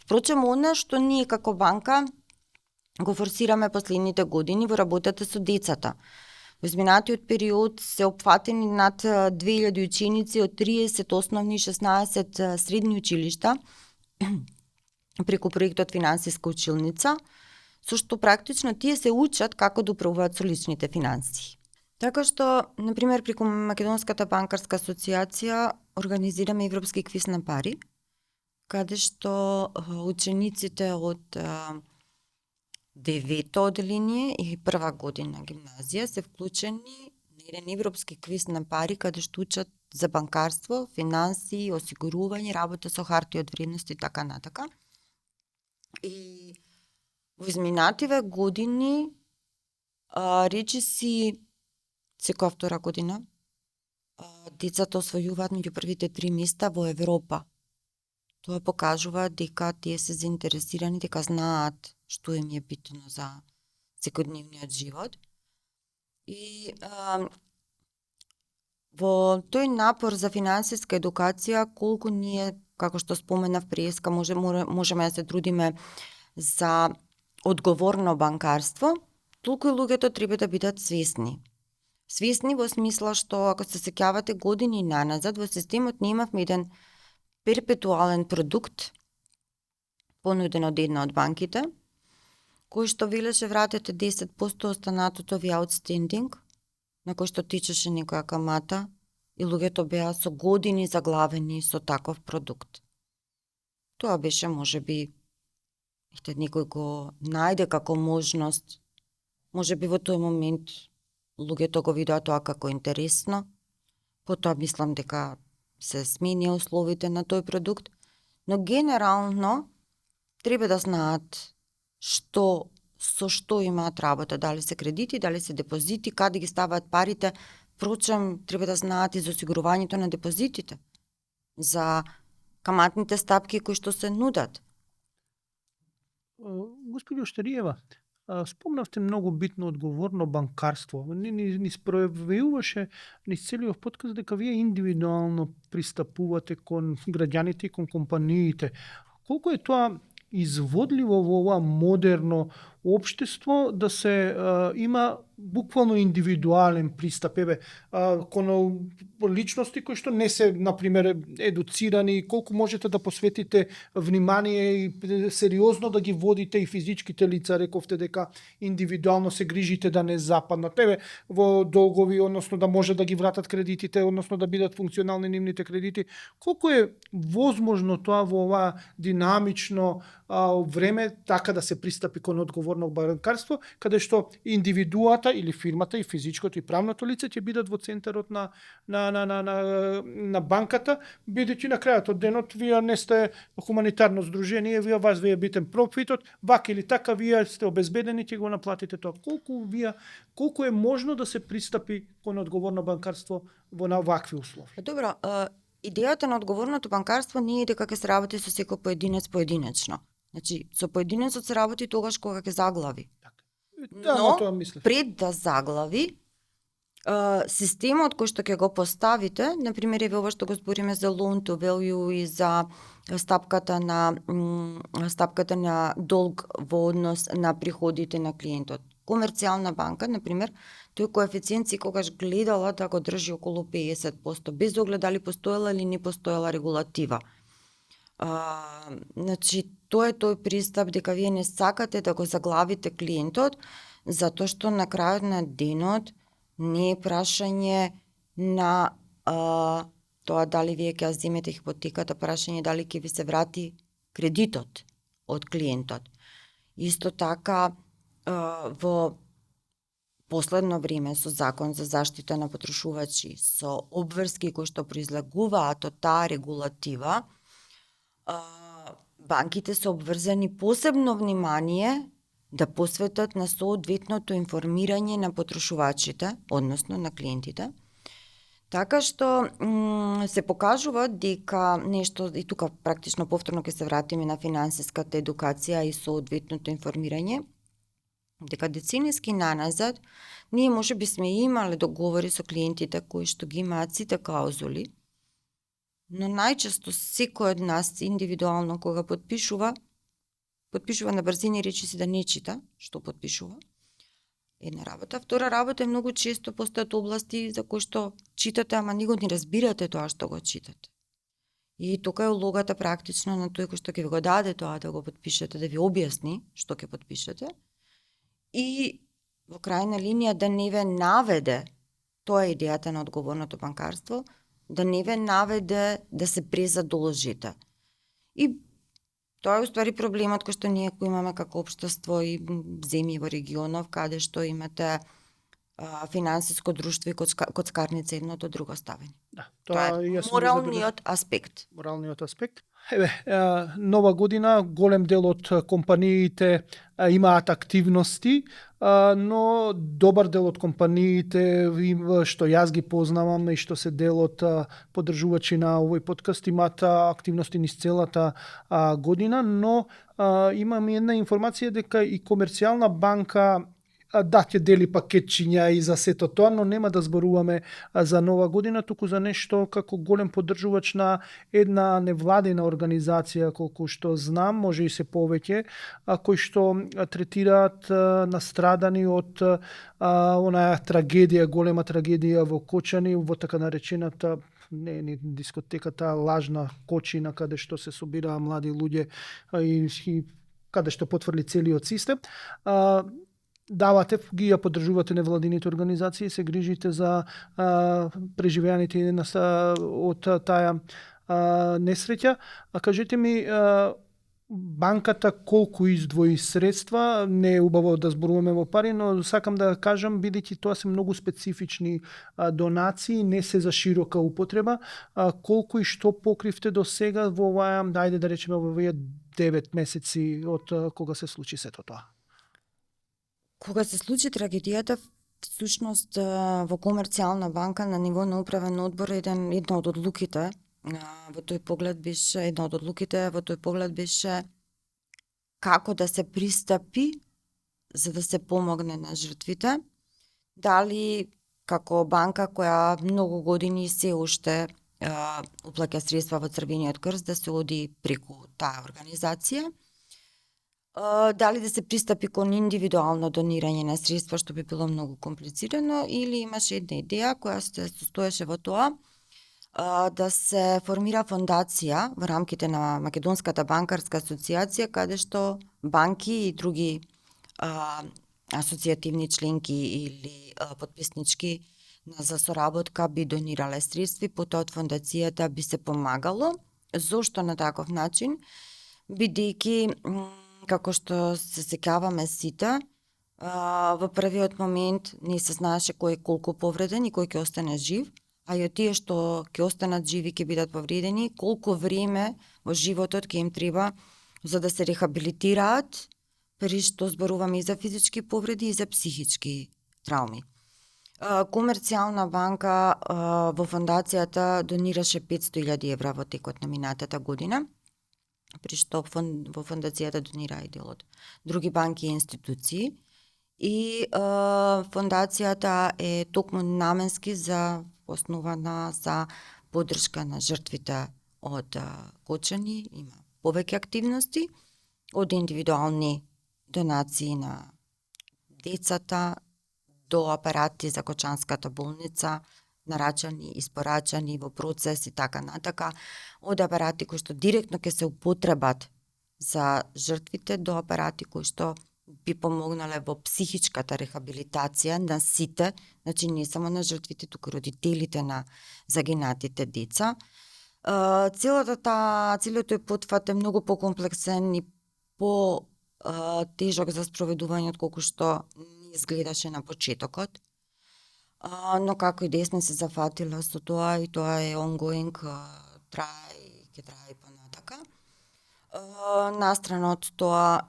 Впрочем, она што ние како банка го форсираме последните години во работата со децата. Во изминатиот период се опфатени над 2000 ученици од 30 основни и 16 средни училишта преку проектот Финансиска училница, со што практично тие се учат како да управуваат со личните финансии. Така што, например, преку Македонската банкарска асоциација организираме европски квиз на пари, каде што учениците од 9-то одделение и прва година гимназија се вклучени на еден европски квиз на пари, каде што учат за банкарство, финансии, осигурување, работа со харти од вредност и така натака. И во изминативе години, речиси секоја втора година, децата освојуваат меѓу првите 3 места во Европа. Тоа покажува дека тие се заинтересирани, дека знаат што им е битно за секојдневниот живот. И во тој напор за финансиска едукација, колку ние, како што споменав преска, можеме да се трудиме за одговорно банкарство, толку и луѓето треба да бидат свесни. Свесни во смисла што, ако се сеќавате години наназад, во системот ние имавме еден перпетуален продукт, понуден од една од банките, кој што велеше вратете 10% останатото ви outstanding, на кој што тичеше некоја камата, и луѓето беа со години заглавени со таков продукт. Тоа беше можеби некој го најде како можност, можеби во тој момент луѓето го видоа тоа како интересно, потоа мислам дека се смени условите на тој продукт, но генерално треба да знаат со што имаат работа, дали се кредити, дали се депозити, каде ги ставаат парите. Впрочем, треба да знаат и за осигурувањето на депозитите, за каматните стапки кои што се нудат. Господи Оштариева, спомнавте многу битно одговорно банкарство. Ни спројавуваше низ целиот подкаст дека вие индивидуално пристапувате кон граѓаните и кон компаниите. Колку е тоа изводливо во ова модерно општество да се има буквално индивидуален пристап кон личности кои што не се, например, едуцирани, колку можете да посветите внимание и сериозно да ги водите и физичките лица, рековте дека индивидуално се грижите да не западнат во долгови, односно да може да ги вратат кредитите, односно да бидат функционални нивните кредити. Колку е возможно тоа во ова динамично време така да се пристапи кон одговорно банкарство, каде што индивидуата или фирмата и физичкото и правното лице ќе бидат во центарот на банката, бидејќи на крајот од денот вие не сте хуманитарно здружение, вие битен профитот, вака или така вие сте обезбедени, ќе го наплатите тоа. Колку е можно да се пристапи кон одговорно банкарство во вакви услови? Добро, идејата на одговорното банкарство не е дека ќе се работи со секој поединец поединечно. Значи, со поединецот се работи тогаш кога ќе заглави. Да, но тоа мислев. Пред да заглави, Системот кој што ќе го поставите, на пример еве ова што го збориме за loan to value и за стапката на долг во однос на приходите на клиентот. Комерцијална банка, на пример, тој коефициент секогаш гледала да го држи околу 50%, без оглед дали постоела или не постоела регулатива. Значи, тоа е тој пристап дека вие не сакате да го заглавите клиентот, затоа што на крајот на денот не е прашање на тоа дали вие ќе земете хипотеката, прашање дали ќе ви се врати кредитот од клиентот. Исто така, во последно време со закон за заштита на потрошувачи, со обврски кои што произлегуваат од таа регулатива, банките се обврзани посебно внимание да посветат на соодветното информирање на потрошувачите, односно на клиентите. Така што се покажува дека нешто, и тука практично повторно ќе се вратиме на финансиската едукација и соодветното информирање, дека деценијски наназад ние може би сме имале договори со клиентите кои што ги имаат сите клаузули, но најчесто секој од нас индивидуално кога подпишува на брзини речиси да не чита што подпишува. Една работа. Втора работа е многу често постојат области за кои што читате, ама не го не разбирате тоа што го читате. И тука е улогата практично на тој кој што ќе ви го даде тоа да го подпишете, да ви објасни што ќе подпишете. И во крајна линија да не ве наведе, тоа е идејата на одговорното банкарство, да не ве наведе да се презадолжите. И тоа е уствари проблемот кој што ние имаме како општество и земји во регионов, каде што имате финансиско друштво и коцкарница едното друго ставени. Да, тоа е моралниот аспект. Моралниот аспект. Нова година, голем дел од компаниите имаат активности, но добар дел од компаниите што јас ги познавам и што се дел од поддржувачи на овој подкаст имаат активности низ целата година, но имам една информација дека и Комерцијална банка да ќе дели пакетчиња и за сето тоа, но нема да зборуваме за нова година, туку за нешто како голем поддржувач на една невладина организација, колку што знам, може и се повеќе, кои што третираат настрадани од онаа трагедија, голема трагедија во Кочани, во така наречената не дискотеката, лажна Кочина, каде што се собираа млади луѓе и каде што потврли целиот систем. Давате, ги ја поддржувате невладините организации, се грижите за преживеаните од таа несреќа. Кажете ми, банката колку издвои средства, не е убаво да зборуваме во пари, но сакам да кажам, бидејќи тоа се многу специфични донации, не се за широка употреба, колку и што покривте до сега во оваа, дајде да речеме, во овие 9 месеци од кога се случи сето тоа? Кога се случи трагедијата, всушност во Комерцијална банка на ниво на управен одбор една од одлуките во тој поглед беше како да се пристапи за да се помогне на жртвите. Дали како банка која многу години се уште уплаќа средства во Црвениот крст да се оди преку таа организација. Дали да се пристапи кон индивидуално донирање на средства, што би било многу комплицирано, или имаше една идеја која се состоеше во тоа да се формира фондација во рамките на Македонската банкарска асоциација, каде што банки и други асоцијативни членки или подписнички за соработка би донирале средства, потоа од фондацијата би се помагало. Зошто на таков начин? Бидејќи како што се сеќаваме сите, во првиот момент не се знаеше кој колку повреден и кој ќе остане жив, а и од тие што ќе останат живи ќе бидат повредени, колку време во животот ќе им треба за да се рехабилитираат, при што зборуваме и за физички повреди и за психички трауми. Комерцијална банка во фондацијата донираше 500.000 евра во текот на минатата година, при што во фондацијата донира и дел од други банки и институции. И фондацијата е токму наменски основана за поддршка на жртвите од кочани, има повеќе активности, од индивидуални донации на децата до апарати за кочанската болница, нарачани, испорачани во процес и така натака, од апарати кои што директно ќе се употребат за жртвите до апарати кои што би помогнале во психичката рехабилитација на сите, значи не само на жртвите, туку родителите на загинатите деца. Целиот тој потфат е многу покомплексен и тежок за спроведување од колку што не изгледаше на почетокот. Но како и сме се зафатила со тоа и тоа е ongoing, трае и ќе трае понатака. Настрана од тоа,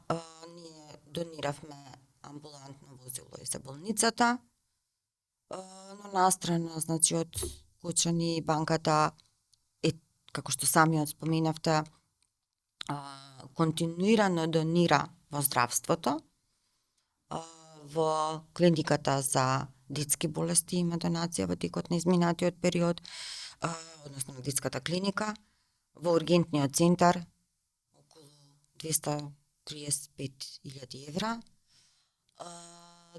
ние дониравме амбулантно возило и за болницата, но настрана, значи, од Кочани банката е, како што самиот споменавте, континуирано донира во здравството, во клиниката за детски болести има донација во текот на изминатиот период, односно на детската клиника, во ургентниот центар околу 235.000 евра.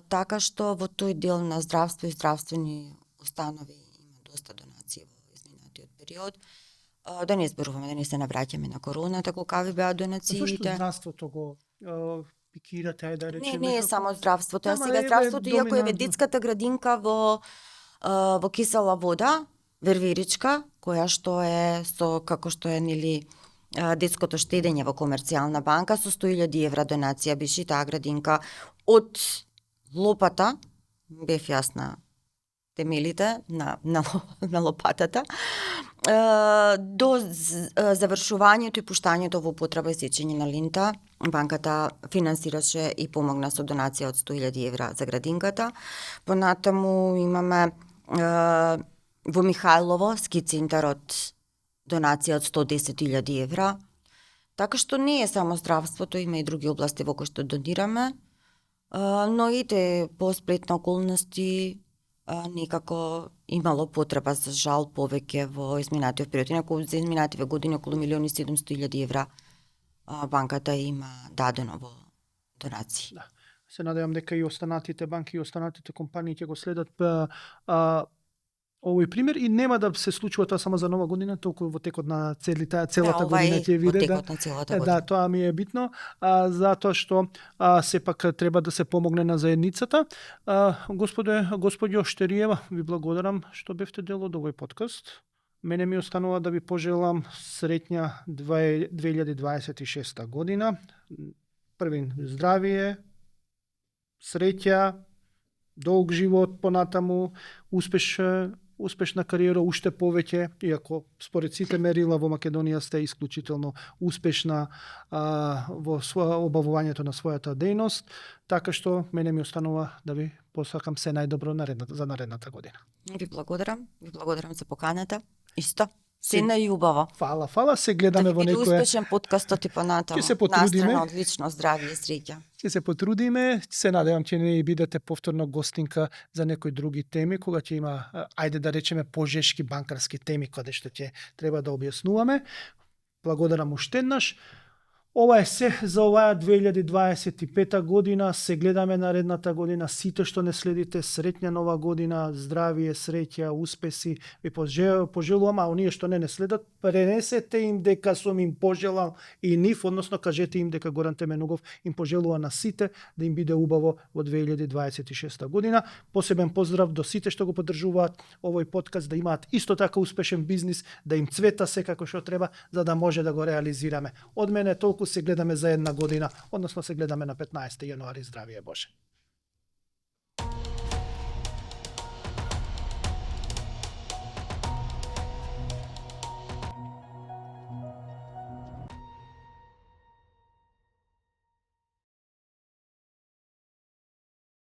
Така што во тој дел на здравство и здравствени установи има доста донации во изминатиот период. Да не зборуваме, да не се навраќаме на короната, колкави беа донациите. Зошто здравството го пикирате, ајде да речеме? Не е само здравството. Ама Сега здравството, иако е доминантно. детската градинка во кисела вода, Вервиричка, која што е како што е детското штедење во комерцијална банка со 100.000 евра донација беше таа градинка од лопата, бев јас на темелите на лопатата, до завршувањето и пуштањето во употреба и сечење на линта. Банката финансираше и помогна со донација од 100.000 евра за градинката. Понатаму имаме во Михајлово ски центар од донација од 110.000 евра. Така што не е само здравството, има и други области во кои што донираме, но и по сплет на околности некако имало потреба за жал повеќе во изминатиот период. Инаку за изминативе години околу 1.700.000 евра банката има дадено во донации. Да. Се надевам дека и останатите банки и останатите компании ќе го следат овој пример и нема да се случува тоа само за нова година, толку во текот на целата година ќе види. Во текот на целата година. Да, тоа ми е битно, затоа што сепак треба да се помогне на заедницата. Господјо Штериева, ви благодарам што бевте дел од овој подкаст. Мене ми останува да ви пожелам среќна 2026 година. Првин здравие, среќа, долг живот понатаму, успешна кариера уште повеќе, иако според сите мерила во Македонија сте исклучително успешна во обавувањето на својата дејност, така што мене ми останува да ви посакам се најдобро за наредната година. Ви благодарам за поканата. Исто. Се најубаво. Фала, се гледаме во некој успешен подкастот и понатаму. Ќе се потрудиме. Настрана одлично здравје и среќа. Ќе се потрудиме, се надевам ќе не бидете повторно гостинка за некои други теми, кога ќе има, ајде да речеме, пожешки банкарски теми, каде што ќе треба да објаснуваме. Благодарам уште еднаш. Ова е се за оваа 2025 година. Се гледаме наредната година. Сите што не следите, среќна нова година, здравие, среќа, успеси. Ви пожелувам, а оние што не следат, пренесете им дека сум им пожелал и нив, односно кажете им дека Горан Теменугов им пожелува на сите да им биде убаво во 2026 година. Посебен поздрав до сите што го поддржуваат овој подкаст, да имаат исто така успешен бизнис, да им цвета секако што треба, за да може да го реализираме. Од мене толку, се гледаме за една година, односно се гледаме на 15. јануари. Здравие Боже!